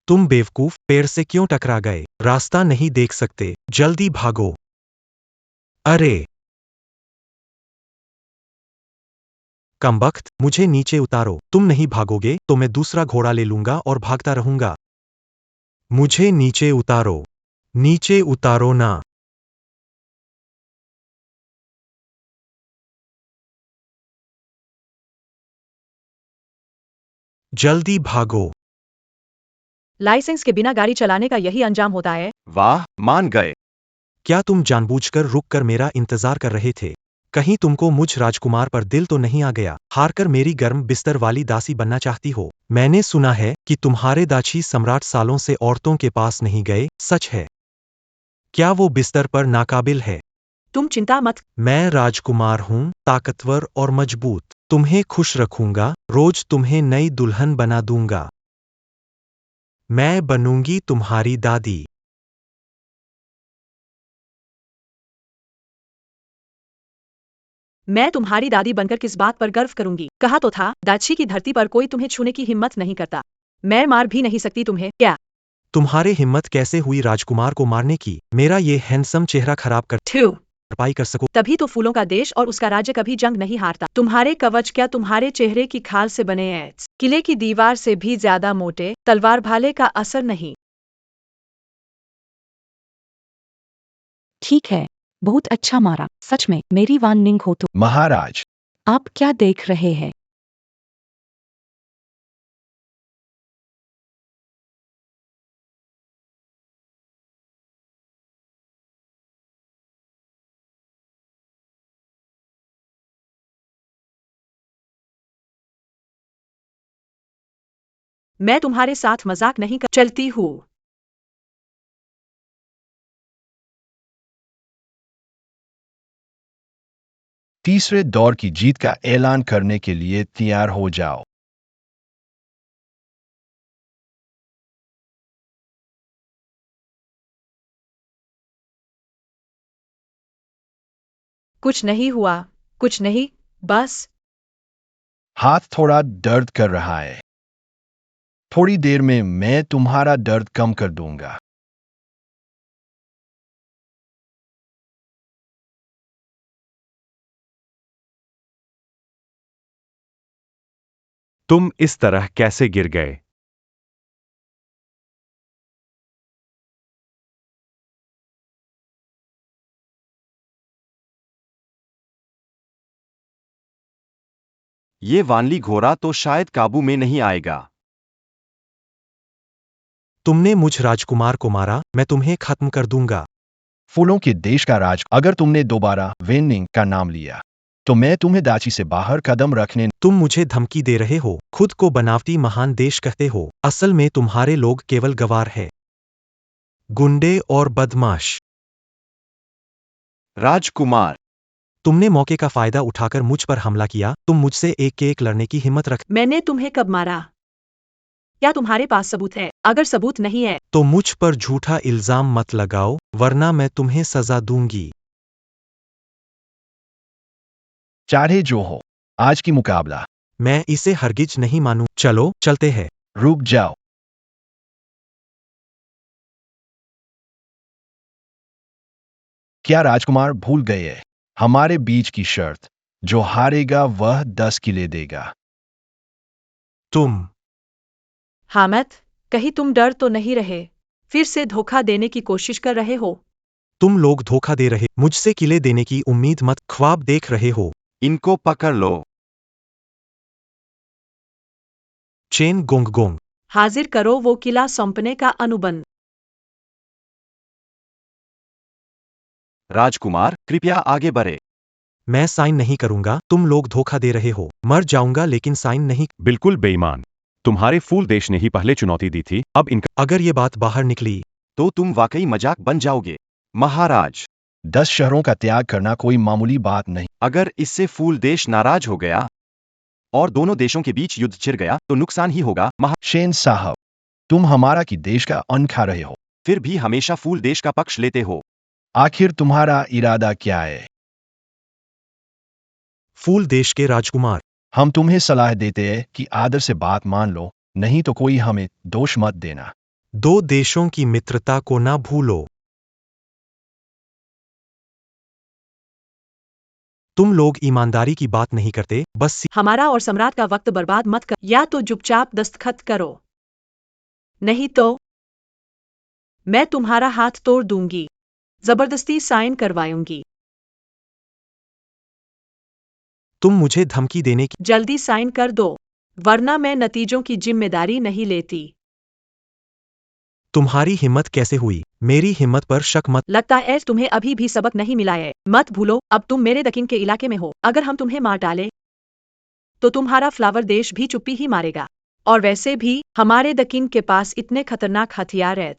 तुम बेवकूफ, पेड़ से क्यों टकरा गए? रास्ता नहीं देख सकते? जल्दी भागो। अरे कमबख्त, मुझे नीचे उतारो। तुम नहीं भागोगे तो मैं दूसरा घोड़ा ले लूंगा और भागता रहूंगा। मुझे नीचे उतारो। नीचे उतारो ना। जल्दी भागो। लाइसेंस के बिना गाड़ी चलाने का यही अंजाम होता है। वाह, मान गए। क्या तुम जानबूझकर रुककर मेरा इंतजार कर रहे थे? कहीं तुमको मुझ राजकुमार पर दिल तो नहीं आ गया? हारकर मेरी गर्म बिस्तर वाली दासी बनना चाहती हो? मैंने सुना है कि तुम्हारे दाची सम्राट सालों से औरतों के पास नहीं गए, सच है? क्या वो बिस्तर पर नाकाबिल है? तुम चिंता मत। मैं राजकुमार हूँ, ताकतवर और मजबूत। तुम्हें खुश रखूंगा, रोज तुम्हें नई दुल्हन बना दूंगा। मैं बनूंगी तुम्हारी दादी। मैं तुम्हारी दादी बनकर किस बात पर गर्व करूंगी? कहा तो था, दाची की धरती पर कोई तुम्हें छूने की हिम्मत नहीं करता। मैं मार भी नहीं सकती तुम्हें। क्या तुम्हारे हिम्मत कैसे हुई राजकुमार को मारने की? मेरा ये हैंडसम चेहरा खराब कर थू। भरपाई कर सको? तभी तो फूलों का देश और उसका राज्य कभी जंग नहीं हारता। तुम्हारे कवच क्या तुम्हारे चेहरे की खाल से बने हैं? किले की दीवार से भी ज्यादा मोटे। तलवार भाले का असर नहीं। ठीक है, बहुत अच्छा मारा। सच में मेरी वान निंग हो तो। महाराज, आप क्या देख रहे हैं? मैं तुम्हारे साथ मजाक नहीं कर चलती हूँ। तीसरे दौर की जीत का ऐलान करने के लिए तैयार हो जाओ। कुछ नहीं हुआ। कुछ नहीं। बस हाथ थोड़ा दर्द कर रहा है। थोड़ी देर में मैं तुम्हारा दर्द कम कर दूंगा। तुम इस तरह कैसे गिर गए? ये वानली घोड़ा तो शायद काबू में नहीं आएगा। तुमने मुझ राजकुमार को मारा, मैं तुम्हें खत्म कर दूंगा। फूलों के देश का राज, अगर तुमने दोबारा वेनिंग का नाम लिया तो मैं तुम्हें दाची से बाहर कदम रखने। तुम मुझे धमकी दे रहे हो, खुद को बनावटी महान देश कहते हो, असल में तुम्हारे लोग केवल गवार है, गुंडे और बदमाश। राजकुमार, तुमने मौके का फायदा उठाकर मुझ पर हमला किया, तुम मुझसे एक के एक लड़ने की हिम्मत रख। मैंने तुम्हें कब मारा? क्या तुम्हारे पास सबूत है? अगर सबूत नहीं है तो मुझ पर झूठा इल्जाम मत लगाओ, वरना मैं तुम्हें सजा दूंगी। चाहे जो हो, आज की मुकाबला। मैं इसे हरगिज नहीं मानू। चलो चलते हैं। रुक जाओ। क्या राजकुमार भूल गए हमारे बीच की शर्त? जो हारेगा वह 10 किले देगा। तुम हामिद, कहीं तुम डर तो नहीं रहे? फिर से धोखा देने की कोशिश कर रहे हो? तुम लोग धोखा दे रहे, मुझसे किले देने की उम्मीद मत, ख्वाब देख रहे हो। इनको पकड़ लो। Chain gong gong. हाजिर करो वो किला सौंपने का अनुबंध। राजकुमार, कृपया आगे बढ़े। मैं साइन नहीं करूंगा, तुम लोग धोखा दे रहे हो। मर जाऊंगा लेकिन साइन नहीं। बिल्कुल बेईमान। तुम्हारे फूल देश ने ही पहले चुनौती दी थी, अब इनका। अगर ये बात बाहर निकली तो तुम वाकई मजाक बन जाओगे। महाराज, 10 शहरों का त्याग करना कोई मामूली बात नहीं। अगर इससे फूल देश नाराज हो गया और दोनों देशों के बीच युद्ध छिड़ गया तो नुकसान ही होगा। शेन साहब, तुम हमारा की देश का अन्न खा रहे हो। फिर भी हमेशा फूल देश का पक्ष लेते हो। आखिर तुम्हारा इरादा क्या है? फूल देश के राजकुमार, हम तुम्हें सलाह देते हैं कि आदर से बात मान लो, नहीं तो कोई हमें दोष मत देना। दो देशों की मित्रता को ना भूलो। तुम लोग ईमानदारी की बात नहीं करते, बस हमारा और सम्राट का वक्त बर्बाद मत कर। या तो चुपचाप दस्तखत करो, नहीं तो मैं तुम्हारा हाथ तोड़ दूंगी, जबरदस्ती साइन करवाऊंगी। तुम मुझे धमकी देने की। जल्दी साइन कर दो, वरना मैं नतीजों की जिम्मेदारी नहीं लेती। तुम्हारी हिम्मत कैसे हुई? मेरी हिम्मत पर शक मत। लगता है तुम्हें अभी भी सबक नहीं मिला है। मत भूलो, अब तुम मेरे दक्षिण के इलाके में हो। अगर हम तुम्हें मार डाले तो तुम्हारा फ्लावर देश भी चुप्पी ही मारेगा। और वैसे भी हमारे दक्षिण के पास इतने खतरनाक हथियार हैं।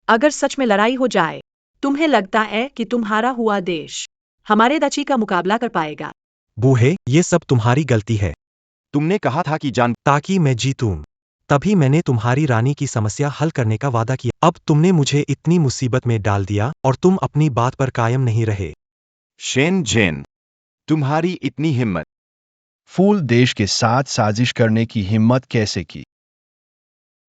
अगर सच में लड़ाई हो जाए, तुम्हें लगता है कि तुम्हारा हुआ देश हमारे दक्षिण का मुकाबला कर पाएगा? बूहे, ये सब तुम्हारी गलती है। तुमने कहा था कि ताकि मैं जीतूं, तभी मैंने तुम्हारी रानी की समस्या हल करने का वादा किया। अब तुमने मुझे इतनी मुसीबत में डाल दिया और तुम अपनी बात पर कायम नहीं रहे। शेन जेन, तुम्हारी इतनी हिम्मत। फूल देश के साथ साजिश करने की हिम्मत कैसे की?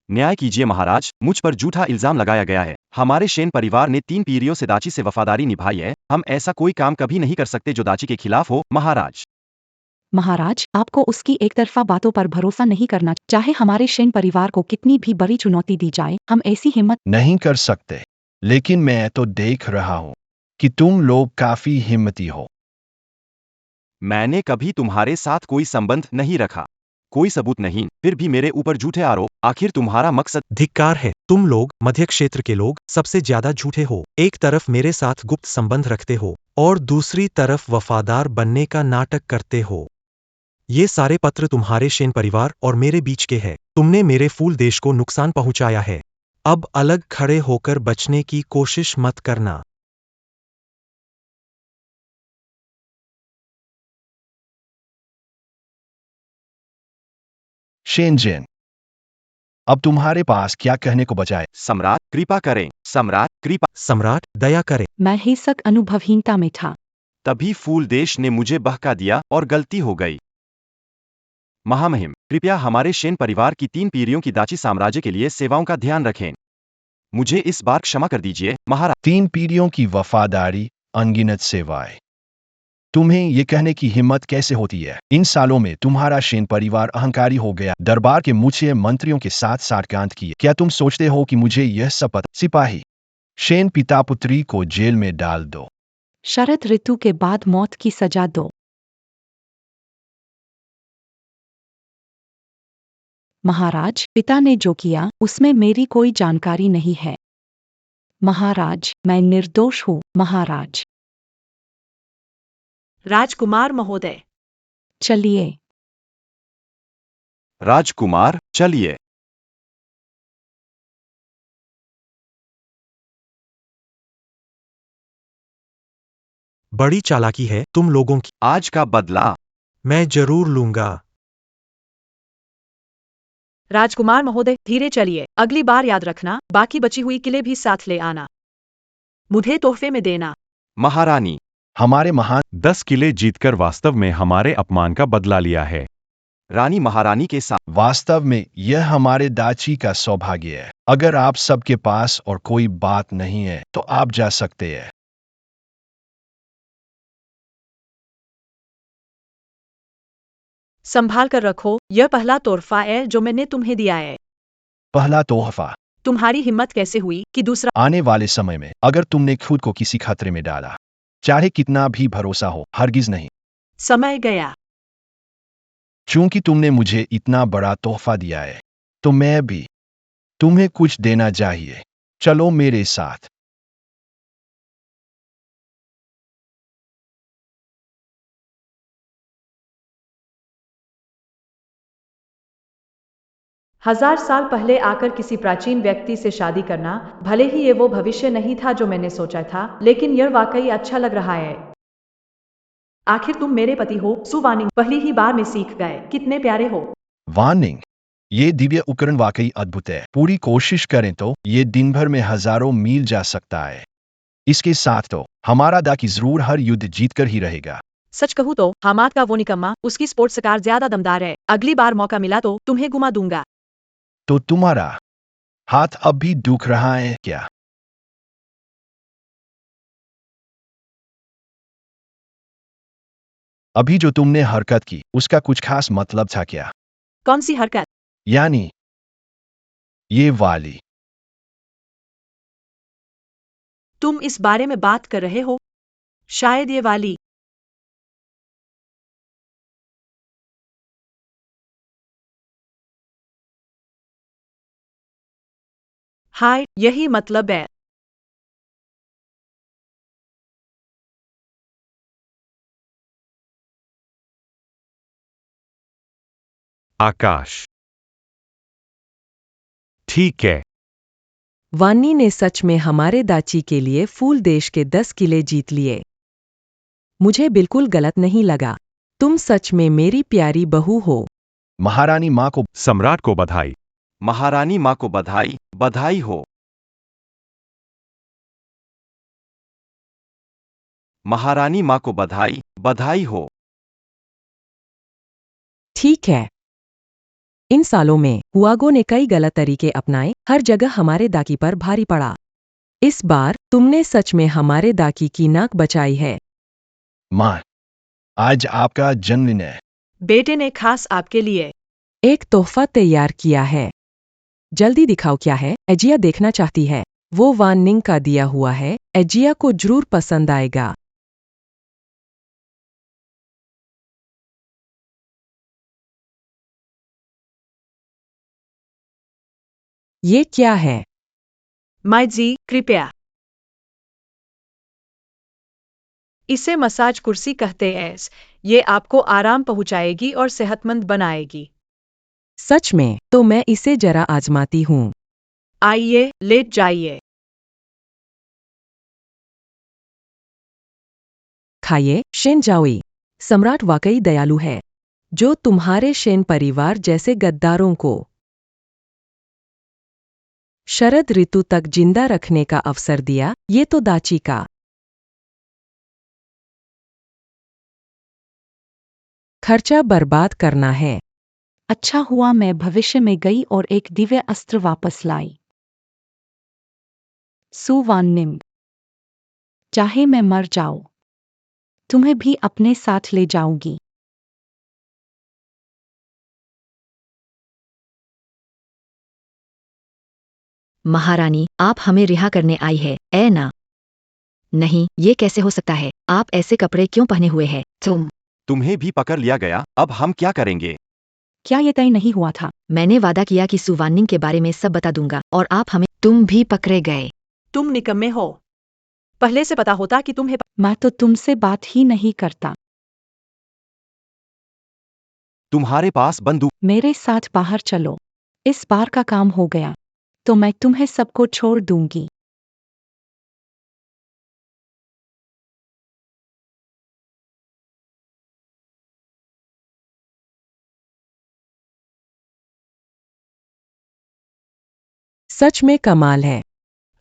न्याय कीजिए महाराज, मुझ पर झूठा इल्जाम लगाया गया है। हमारे शेन परिवार ने 3 पीढ़ियों से दाची से वफादारी निभाई है। हम ऐसा कोई काम कभी नहीं कर सकते जो दाची के खिलाफ हो। महाराज, महाराज, आपको उसकी एक तरफा बातों पर भरोसा नहीं करना। चाहे हमारे शेन परिवार को कितनी भी बड़ी चुनौती दी जाए, हम ऐसी हिम्मत नहीं कर सकते, लेकिन मैं तो देख रहा हूं कि तुम लोग काफी हिम्मती हो। मैंने कभी तुम्हारे साथ कोई संबंध नहीं रखा, कोई सबूत नहीं, फिर भी मेरे ऊपर झूठे आरोप। आखिर तुम्हारा मकसद? धिक्कार है, तुम लोग मध्य क्षेत्र के लोग सबसे ज्यादा झूठे हो। एक तरफ मेरे साथ गुप्त संबंध रखते हो और दूसरी तरफ वफादार बनने का नाटक करते हो। ये सारे पत्र तुम्हारे शेन परिवार और मेरे बीच के हैं। तुमने मेरे फूल देश को नुकसान पहुंचाया है। अब अलग खड़े होकर बचने की कोशिश मत करना। शेनजेन, अब तुम्हारे पास क्या कहने को बचा है? सम्राट कृपा करें, सम्राट कृपा। सम्राट दया करें। मैं हिंसक अनुभवहीनता में था। तभी फूल देश ने मुझे बहका दिया और गलती हो गई। महामहिम, कृपया हमारे शेन परिवार की 3 पीढ़ियों की दाची साम्राज्य के लिए सेवाओं का ध्यान रखें। मुझे इस बार क्षमा कर दीजिए महाराज। 3 पीढ़ियों की वफादारी, अनगिनत सेवाएं। तुम्हें ये कहने की हिम्मत कैसे होती है? इन सालों में तुम्हारा शेन परिवार अहंकारी हो गया, दरबार के मुझसे मंत्रियों के साथ साठगांठ किए। क्या तुम सोचते हो कि मुझे यह सब पता? सिपाही, शेन पिता पुत्री को जेल में डाल दो। शरद ऋतु के बाद मौत की सजा दो। महाराज, पिता ने जो किया उसमें मेरी कोई जानकारी नहीं है। महाराज, मैं निर्दोष हूँ, महाराज। राजकुमार महोदय, चलिए। राजकुमार चलिए। बड़ी चालाकी है तुम लोगों की। आज का बदला मैं जरूर लूंगा। राजकुमार महोदय धीरे चलिए। अगली बार याद रखना, बाकी बची हुई किले भी साथ ले आना। मुझे तोहफे में देना। महारानी, हमारे महान 10 किले जीतकर वास्तव में हमारे अपमान का बदला लिया है। रानी महारानी के साथ। वास्तव में यह हमारे दाची का सौभाग्य है। अगर आप सबके पास और कोई बात नहीं है तो आप जा सकते हैं। संभाल कर रखो, यह पहला तोहफा है जो मैंने तुम्हें दिया है। पहला तोहफा। तुम्हारी हिम्मत कैसे हुई कि दूसरा? आने वाले समय में अगर तुमने खुद को किसी खतरे में डाला, चाहे कितना भी भरोसा हो, हरगिज नहीं। समय गया। चूंकि तुमने मुझे इतना बड़ा तोहफा दिया है तो मैं भी तुम्हें कुछ देना चाहिए। चलो मेरे साथ। हजार साल पहले आकर किसी प्राचीन व्यक्ति से शादी करना, भले ही ये वो भविष्य नहीं था जो मैंने सोचा था, लेकिन यह वाकई अच्छा लग रहा है। आखिर तुम मेरे पति हो, सुवानिंग। पहली ही बार में सीख गए, कितने प्यारे हो। वार्निंग, ये दिव्य उपकरण वाकई अद्भुत है। पूरी कोशिश करें तो ये दिन भर में हजारों मील जा सकता है। इसके साथ तो हमारा दाकी जरूर हर युद्ध जीतकर ही रहेगा। सच कहूँ तो हमाद का वो निकम्मा, उसकी स्पोर्ट्स कार ज्यादा दमदार है। अगली बार मौका मिला तो तुम्हें घुमा दूंगा। तो तुम्हारा हाथ अब भी दुख रहा है क्या? अभी जो तुमने हरकत की उसका कुछ खास मतलब था क्या? कौन सी हरकत? यानी ये वाली। तुम इस बारे में बात कर रहे हो? शायद ये वाली। हाय, यही मतलब है। आकाश। ठीक है। वानी ने सच में हमारे दाची के लिए फूल देश के 10 किले जीत लिए। मुझे बिल्कुल गलत नहीं लगा। तुम सच में मेरी प्यारी बहू हो। महारानी माँ को सम्राट को बधाई। महारानी माँ को बधाई, बधाई हो। महारानी माँ को बधाई, बधाई हो। ठीक है। इन सालों में हुआगो ने कई गलत तरीके अपनाए, हर जगह हमारे दाकी पर भारी पड़ा। इस बार तुमने सच में हमारे दाकी की नाक बचाई है। माँ, आज आपका जन्मदिन है। बेटे ने खास आपके लिए एक तोहफा तैयार किया है। जल्दी दिखाओ क्या है। एजिया देखना चाहती है। वो वान निंग का दिया हुआ है, एजिया को जरूर पसंद आएगा। ये क्या है? माई जी, कृपया। इसे मसाज कुर्सी कहते हैं। ये आपको आराम पहुंचाएगी और सेहतमंद बनाएगी। सच में? तो मैं इसे जरा आजमाती हूँ। आइए, लेट जाइए। खाइए, शेन जाओई। सम्राट वाकई दयालु है, जो तुम्हारे शेन परिवार जैसे गद्दारों को शरद ऋतु तक जिंदा रखने का अवसर दिया। ये तो दाची का खर्चा बर्बाद करना है। अच्छा हुआ मैं भविष्य में गई और एक दिव्य अस्त्र वापस लाई। सुवानिंग, चाहे मैं मर जाऊं, तुम्हें भी अपने साथ ले जाऊंगी। महारानी, आप हमें रिहा करने आई है, ए ना? नहीं, ये कैसे हो सकता है? आप ऐसे कपड़े क्यों पहने हुए हैं? तुम्हें भी पकड़ लिया गया, अब हम क्या करेंगे? क्या ये तय नहीं हुआ था? मैंने वादा किया कि सुवानिंग के बारे में सब बता दूंगा और आप हमें तुम भी पकड़े गए। तुम निकम्मे हो। पहले से पता होता कि तुम्हें मैं तो तुमसे बात ही नहीं करता। तुम्हारे पास बंदूक? मेरे साथ बाहर चलो। इस बार का काम हो गया तो मैं तुम्हें सबको छोड़ दूंगी। सच में कमाल है।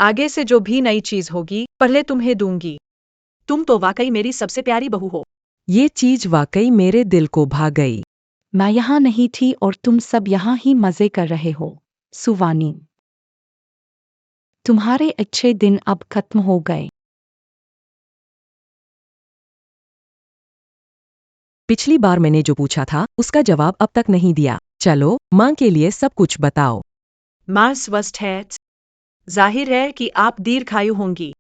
आगे से जो भी नई चीज होगी पहले तुम्हें दूंगी। तुम तो वाकई मेरी सबसे प्यारी बहू हो। ये चीज वाकई मेरे दिल को भा गई। मैं यहाँ नहीं थी और तुम सब यहाँ ही मजे कर रहे हो। सुवानी, तुम्हारे अच्छे दिन अब खत्म हो गए। पिछली बार मैंने जो पूछा था उसका जवाब अब तक नहीं दिया। चलो, माँ के लिए सब कुछ बताओ। माँ स्वस्थ है। जाहिर है कि आप दीर्घायु होंगी।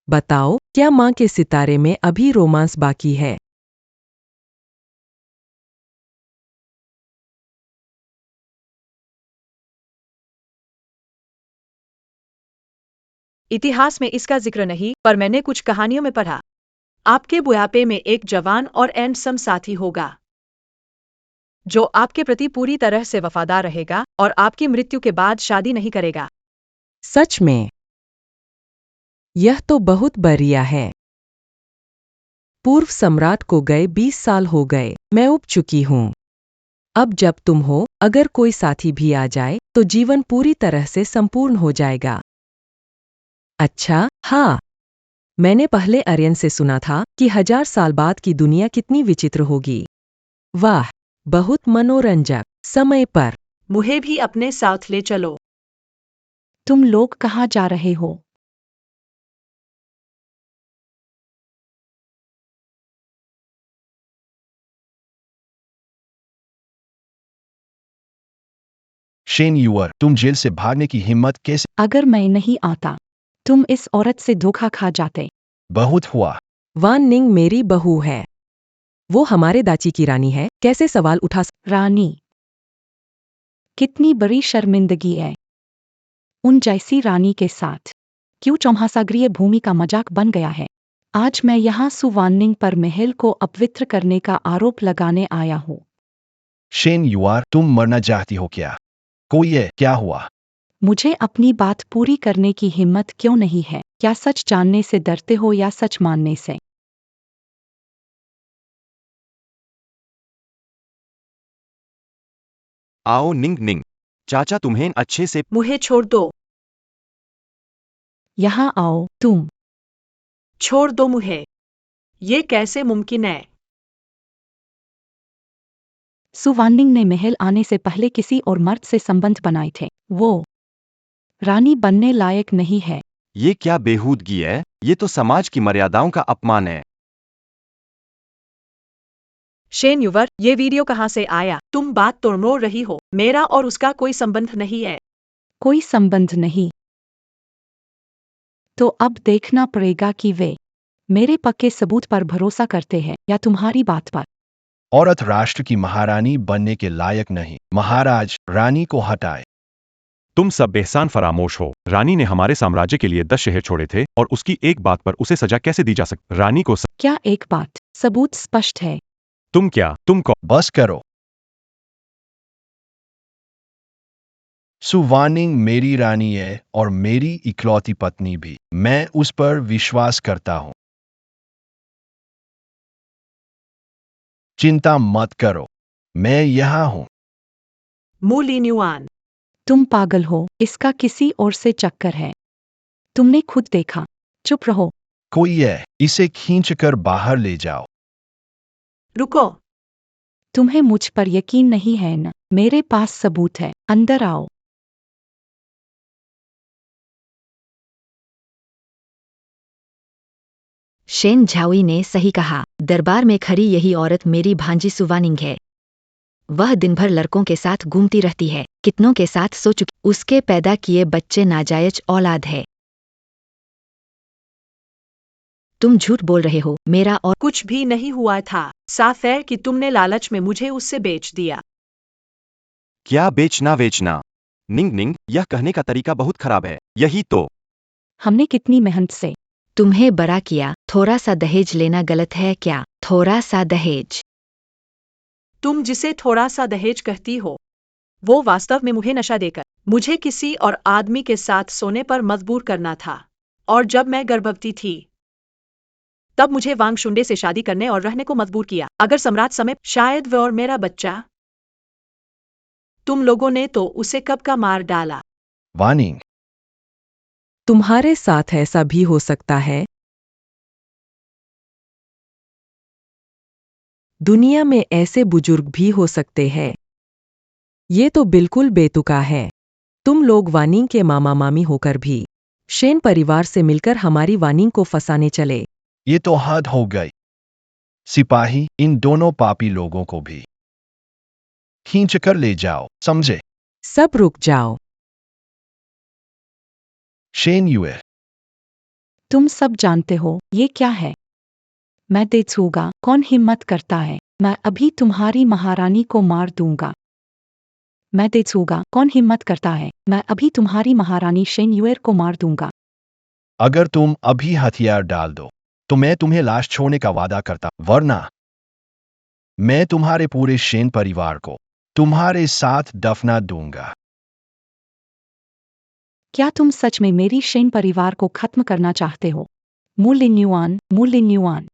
बताओ, क्या माँ के सितारे में अभी रोमांस बाकी है? इतिहास में इसका जिक्र नहीं, पर मैंने कुछ कहानियों में पढ़ा। आपके बुढ़ापे में एक जवान और हैंडसम साथी होगा जो आपके प्रति पूरी तरह से वफादार रहेगा और आपकी मृत्यु के बाद शादी नहीं करेगा। सच में? यह तो बहुत बढ़िया है। पूर्व सम्राट को गए 20 साल हो गए, मैं उब चुकी हूँ। अब जब तुम हो, अगर कोई साथी भी आ जाए तो जीवन पूरी तरह से संपूर्ण हो जाएगा। अच्छा, हाँ। मैंने पहले आर्यन से सुना था कि 1000 साल बाद की दुनिया कितनी विचित्र होगी। वाह, बहुत मनोरंजक। समय पर मुझे भी अपने साथ ले चलो। तुम लोग कहाँ जा रहे हो? शेन यूअर, तुम जेल से भागने की हिम्मत कैसे? अगर मैं नहीं आता तुम इस औरत से धोखा खा जाते। बहुत हुआ। वान निंग मेरी बहू है। वो हमारे दाची की रानी है, कैसे सवाल उठा रानी, कितनी बड़ी शर्मिंदगी है उन जैसी रानी के साथ। क्यों चौमहासागरीय भूमि का मजाक बन गया है। आज मैं यहाँ सुवानिंग पर महल को अपवित्र करने का आरोप लगाने आया हूँ। शेन यूआर, तुम मरना चाहती हो क्या? कोई है, क्या हुआ? मुझे अपनी बात पूरी करने की हिम्मत क्यों नहीं है? क्या सच जानने से डरते हो या सच मानने से? आओ निंग निंग, चाचा तुम्हें अच्छे से। मुझे छोड़ दो। यहाँ आओ तुम। छोड़ दो मुझे। ये कैसे मुमकिन है? सुवानिंग ने महल आने से पहले किसी और मर्द से संबंध बनाए थे। वो रानी बनने लायक नहीं है। ये क्या बेहूदगी है? ये तो समाज की मर्यादाओं का अपमान है। शेन यूवर, ये वीडियो कहाँ से आया? तुम बात तोड़ रही हो। मेरा और उसका कोई संबंध नहीं है। कोई संबंध नहीं तो अब देखना पड़ेगा कि वे मेरे पक्के सबूत पर भरोसा करते हैं या तुम्हारी बात पर। औरत राष्ट्र की महारानी बनने के लायक नहीं। महाराज, रानी को हटाए। तुम सब बेहसान फरामोश हो। रानी ने हमारे साम्राज्य के लिए 10 शहर छोड़े थे और उसकी एक बात पर उसे सजा कैसे दी जा सकती? रानी को क्या एक बात? सबूत स्पष्ट है। तुम कौन? बस करो। सुवानिंग मेरी रानी है और मेरी इकलौती पत्नी भी। मैं उस पर विश्वास करता हूं। चिंता मत करो, मैं यहां हूं। मूलिन्युआन, तुम पागल हो, इसका किसी और से चक्कर है। तुमने खुद देखा। चुप रहो। कोई है, इसे खींचकर बाहर ले जाओ। रुको। तुम्हें मुझ पर यकीन नहीं है न? मेरे पास सबूत है। अंदर आओ। शेन झाओई ने सही कहा। दरबार में खड़ी यही औरत मेरी भांजी सुवानिंग है। वह दिन भर लड़कों के साथ घूमती रहती है, कितनों के साथ सो चुकी। उसके पैदा किए बच्चे नाजायज औलाद है। तुम झूठ बोल रहे हो। मेरा और कुछ भी नहीं हुआ था। साफ है कि तुमने लालच में मुझे उससे बेच दिया। क्या बेचना वेचना? निंग निंग, यह कहने का तरीका बहुत खराब है। यही तो। हमने कितनी मेहनत से तुम्हें बड़ा किया। थोड़ा सा दहेज लेना गलत है क्या? थोड़ा सा दहेज? तुम जिसे थोड़ा सा दहेज कहती हो, वो वास्तव में मुझे नशा देकर मुझे किसी और आदमी के साथ सोने पर मजबूर करना था। और जब मैं गर्भवती थी, तब मुझे वांग शुंडे से शादी करने और रहने को मजबूर किया। अगर सम्राट समय, शायद वह और मेरा बच्चा। तुम लोगों ने तो उसे कब का मार डाला। वानिंग, तुम्हारे साथ ऐसा भी हो सकता है। दुनिया में ऐसे बुजुर्ग भी हो सकते हैं। ये तो बिल्कुल बेतुका है। तुम लोग वानिंग के मामा मामी होकर भी शेन परिवार से मिलकर हमारी वानिंग को फंसाने चले। ये तो हद हो गई। सिपाही, इन दोनों पापी लोगों को भी खींच कर ले जाओ, समझे? सब रुक जाओ। शेन युए, तुम सब जानते हो ये क्या है। मैं देखूंगा कौन हिम्मत करता है। मैं अभी तुम्हारी महारानी को मार दूंगा। मैं देखूंगा कौन हिम्मत करता है। मैं अभी तुम्हारी महारानी शेन युएर को मार दूंगा। अगर तुम अभी हथियार डाल दो तो मैं तुम्हें लाश छोड़ने का वादा करता, वरना मैं तुम्हारे पूरे शेन परिवार को तुम्हारे साथ दफना दूंगा। क्या तुम सच में मेरी शेन परिवार को खत्म करना चाहते हो? मूलिन्युआन,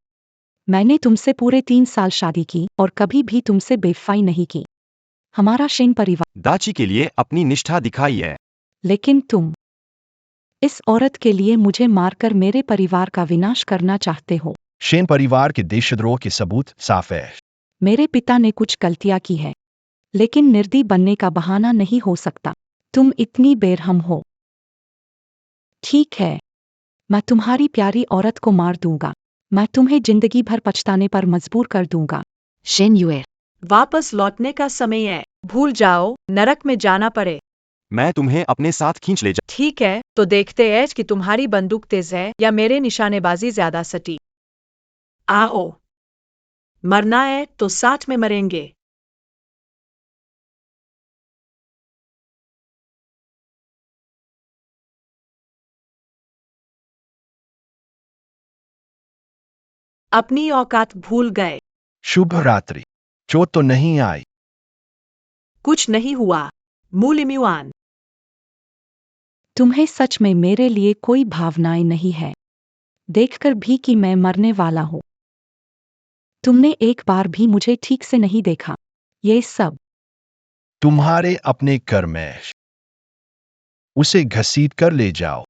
मैंने तुमसे पूरे 3 साल शादी की और कभी भी तुमसे बेवफाई नहीं की। हमारा शेन परिवार, दाची के लिए अपनी निष्ठा दिखाई है। लेकिन तुम इस औरत के लिए मुझे मारकर मेरे परिवार का विनाश करना चाहते हो। शेन परिवार के देशद्रोह के सबूत साफ है। मेरे पिता ने कुछ गलतियां की है, लेकिन निर्दयी बनने का बहाना नहीं हो सकता। तुम इतनी बेरहम हो। ठीक है, मैं तुम्हारी प्यारी औरत को मार दूंगा। मैं तुम्हें जिंदगी भर पछताने पर मजबूर कर दूंगा। शेन युएर, वापस लौटने का समय है। भूल जाओ, नरक में जाना पड़े। मैं तुम्हें अपने साथ खींच ले जा। ठीक है, तो देखते हैं कि तुम्हारी बंदूक तेज है या मेरे निशानेबाजी ज्यादा सटी। आओ, मरना है तो साथ में मरेंगे। अपनी औकात भूल गए। शुभ रात्रि। चोट तो नहीं आई? कुछ नहीं हुआ। मूलिम्युआन, तुम्हें सच में मेरे लिए कोई भावनाएं नहीं है, देखकर भी कि मैं मरने वाला हूं। तुमने एक बार भी मुझे ठीक से नहीं देखा। ये सब तुम्हारे अपने कर्म है। उसे घसीट कर ले जाओ।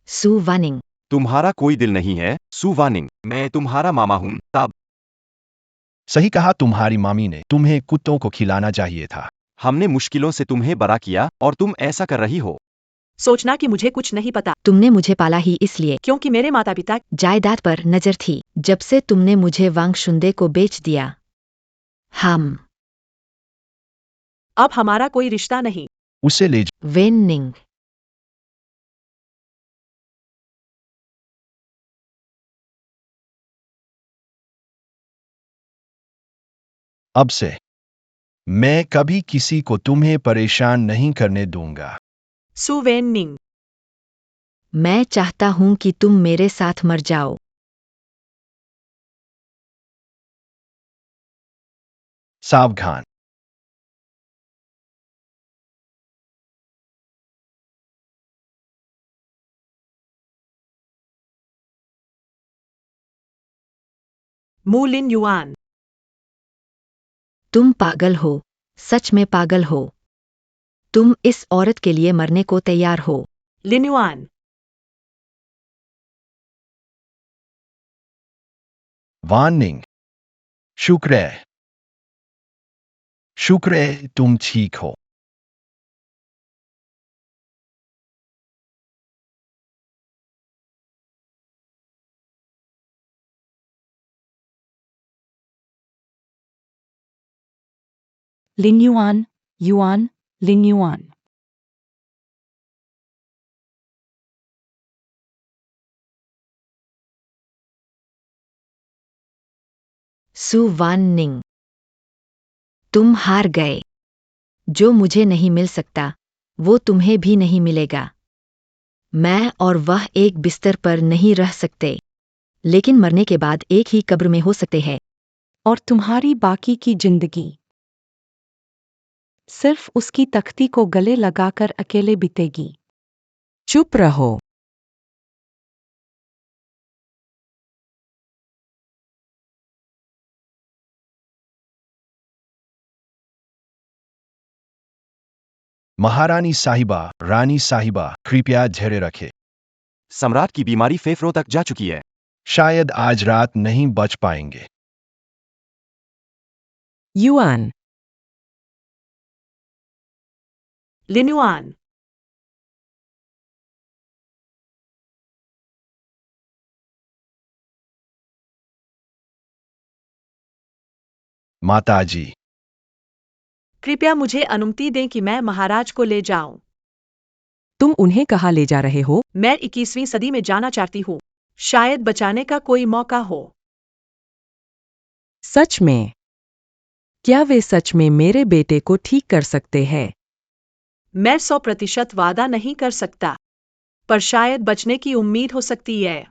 सु वानिंग, तुम्हारा कोई दिल नहीं है, सु वानिंग। मैं तुम्हारा मामा हूं, तब। सही कहा, तुम्हारी मामी ने तुम्हें कुत्तों को खिलाना चाहिए था। हमने मुश्किलों से तुम्हें बड़ा किया और तुम ऐसा कर रही हो। सोचना कि मुझे कुछ नहीं पता, तुमने मुझे पाला ही इसलिए। क्योंकि मेरे माता पिता जायदाद पर नजर थी। जब से तुमने मुझे वांग शुंदे को बेच दिया, हम अब हमारा कोई रिश्ता नहीं। उसे ले वेन निंग, अब से मैं कभी किसी को तुम्हें परेशान नहीं करने दूंगा। सुवेनिंग, मैं चाहता हूं कि तुम मेरे साथ मर जाओ। सावधान। मूलिन युआन, तुम पागल हो, सच में पागल हो। तुम इस औरत के लिए मरने को तैयार हो। लिन्युआन, वार्निंग। शुक्र है तुम ठीक हो। लिन्युआन, युआन, लिन्युआन। सु वान निंग। तुम हार गए। जो मुझे नहीं मिल सकता वो तुम्हें भी नहीं मिलेगा। मैं और वह एक बिस्तर पर नहीं रह सकते, लेकिन मरने के बाद एक ही कब्र में हो सकते हैं। और तुम्हारी बाकी की जिंदगी सिर्फ उसकी तख्ती को गले लगाकर अकेले बीतेगी। चुप रहो। महारानी साहिबा, रानी साहिबा, कृपया धैर्य रखें। सम्राट की बीमारी फेफड़ों तक जा चुकी है। शायद आज रात नहीं बच पाएंगे। युआन। लिन्युआन। माताजी, कृपया मुझे अनुमति दें कि मैं महाराज को ले जाऊं। तुम उन्हें कहाँ ले जा रहे हो? मैं 21वीं सदी में जाना चाहती हूँ। शायद बचाने का कोई मौका हो। सच में? क्या वे सच में मेरे बेटे को ठीक कर सकते हैं? मैं 100% वादा नहीं कर सकता, पर शायद बचने की उम्मीद हो सकती है।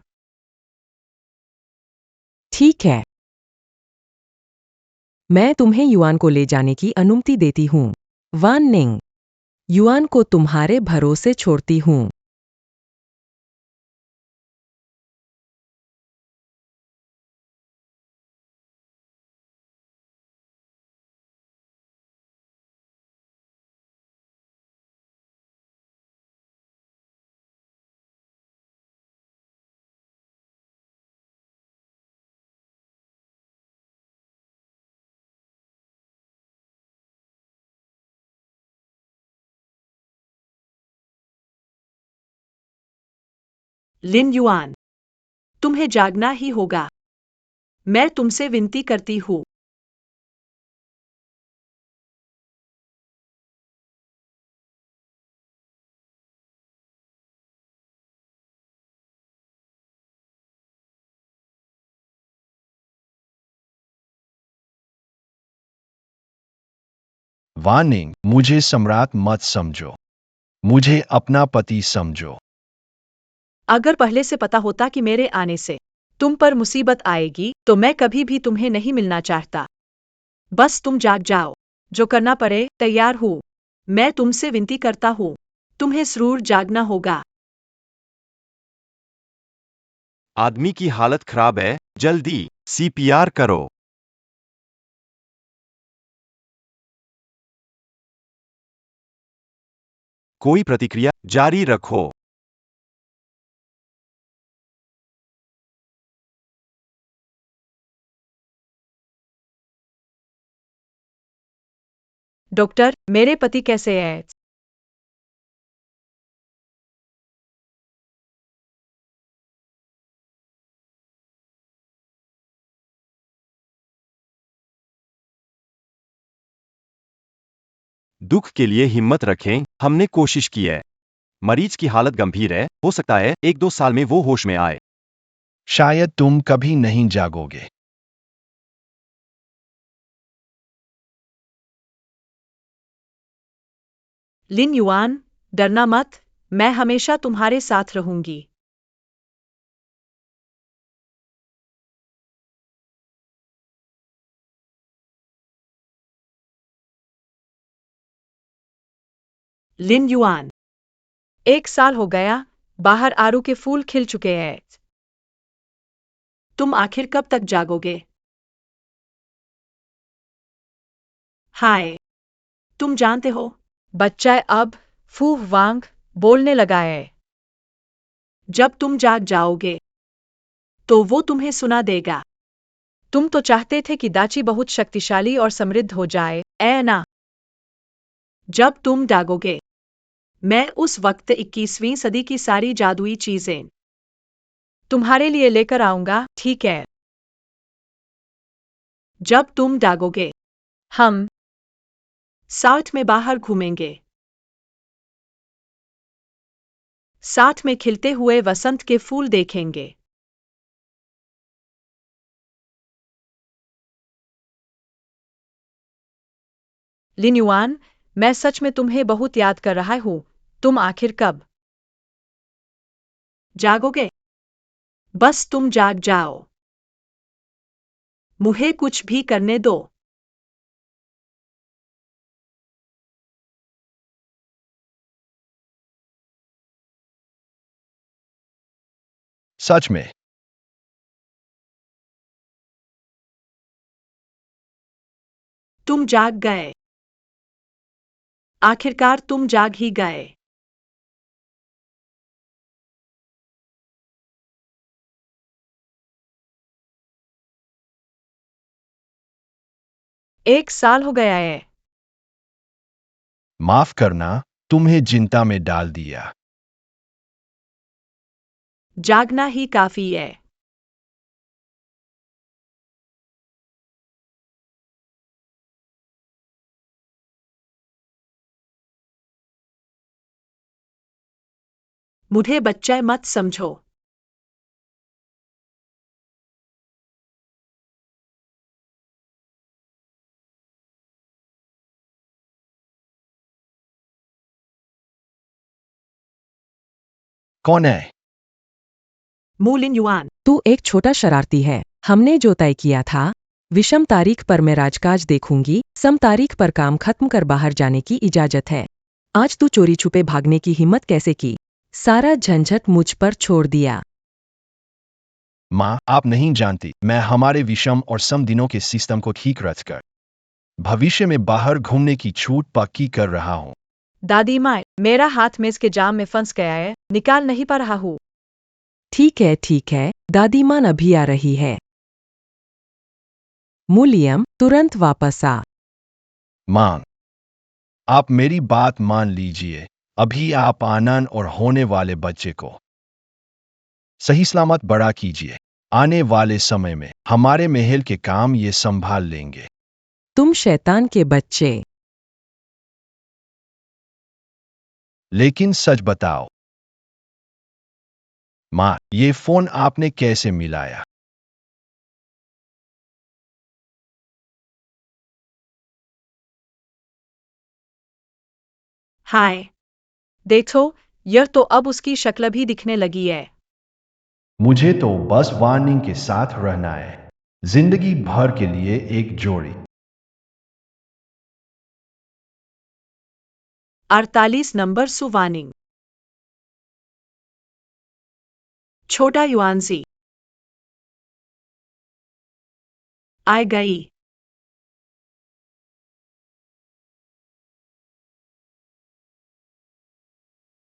ठीक है। मैं तुम्हें युआन को ले जाने की अनुमति देती हूँ। वान निंग, युआन को तुम्हारे भरोसे छोड़ती हूँ। लिन युआन, तुम्हें जागना ही होगा। मैं तुमसे विनती करती हूँ। वार्निंग, मुझे सम्राट मत समझो। मुझे अपना पति समझो। अगर पहले से पता होता कि मेरे आने से तुम पर मुसीबत आएगी, तो मैं कभी भी तुम्हें नहीं मिलना चाहता। बस तुम जाग जाओ। जो करना पड़े, तैयार हूँ। मैं तुमसे विनती करता हूँ। तुम्हें जरूर जागना होगा। आदमी की हालत खराब है, जल्दी सीपीआर करो। कोई प्रतिक्रिया जारी रखो। डॉक्टर, मेरे पति कैसे हैं? दुख के लिए हिम्मत रखें, हमने कोशिश की है। मरीज की हालत गंभीर है, हो सकता है 1-2 साल में वो होश में आए। शायद तुम कभी नहीं जागोगे। लिन युआन, डरना मत। मैं हमेशा तुम्हारे साथ रहूंगी। लिन युआन, 1 साल हो गया, बाहर आड़ू के फूल खिल चुके हैं। तुम आखिर कब तक जागोगे? हाय, तुम जानते हो, बच्चा अब फू वांग बोलने लगा है। जब तुम जाग जाओगे, तो वो तुम्हें सुना देगा। तुम तो चाहते थे कि दाची बहुत शक्तिशाली और समृद्ध हो जाए, ऐ ना? जब तुम जागोगे, मैं उस वक्त 21वीं सदी की सारी जादुई चीजें तुम्हारे लिए लेकर आऊंगा, ठीक है? जब तुम जागोगे, हम साथ में बाहर घूमेंगे। साथ में खिलते हुए वसंत के फूल देखेंगे। लिन्युआन, मैं सच में तुम्हें बहुत याद कर रहा हूं। तुम आखिर कब जागोगे? बस तुम जाग जाओ। मुझे कुछ भी करने दो। सच में। तुम जाग गए। आखिरकार तुम जाग ही गए। एक साल हो गया है। माफ करना, तुम्हें चिंता में डाल दिया। जागना ही काफी है। मुझे बच्चा मत समझो। कौन है? मूलिन युआन। तू एक छोटा शरारती है। हमने जो तय किया था, विषम तारीख पर मैं राजकाज देखूंगी, सम तारीख पर काम खत्म कर बाहर जाने की इजाजत है। आज तू चोरी छुपे भागने की हिम्मत कैसे की? सारा झंझट मुझ पर छोड़ दिया। माँ, आप नहीं जानती, मैं हमारे विषम और सम दिनों के सिस्टम को ठीक रखकर भविष्य में बाहर घूमने की छूट पक्की कर रहा हूँ। दादी माँ, मेरा हाथ मेज के जाम में फंस गया है, निकाल नहीं पा रहा हूँ। ठीक है, दादी माँ अभी आ रही है। मूलियम, तुरंत वापस आ। माँ, आप मेरी बात मान लीजिए। अभी आप आनंद और होने वाले बच्चे को सही सलामत बड़ा कीजिए। आने वाले समय में हमारे महल के काम ये संभाल लेंगे। तुम शैतान के बच्चे। लेकिन सच बताओ माँ, ये फोन आपने कैसे मिलाया? हाय, देखो, यह तो अब उसकी शक्ल भी दिखने लगी है। मुझे तो बस वार्निंग के साथ रहना है, जिंदगी भर के लिए एक जोड़ी। 48 नंबर सुवानिंग। छोटा युआनजी। आ गई।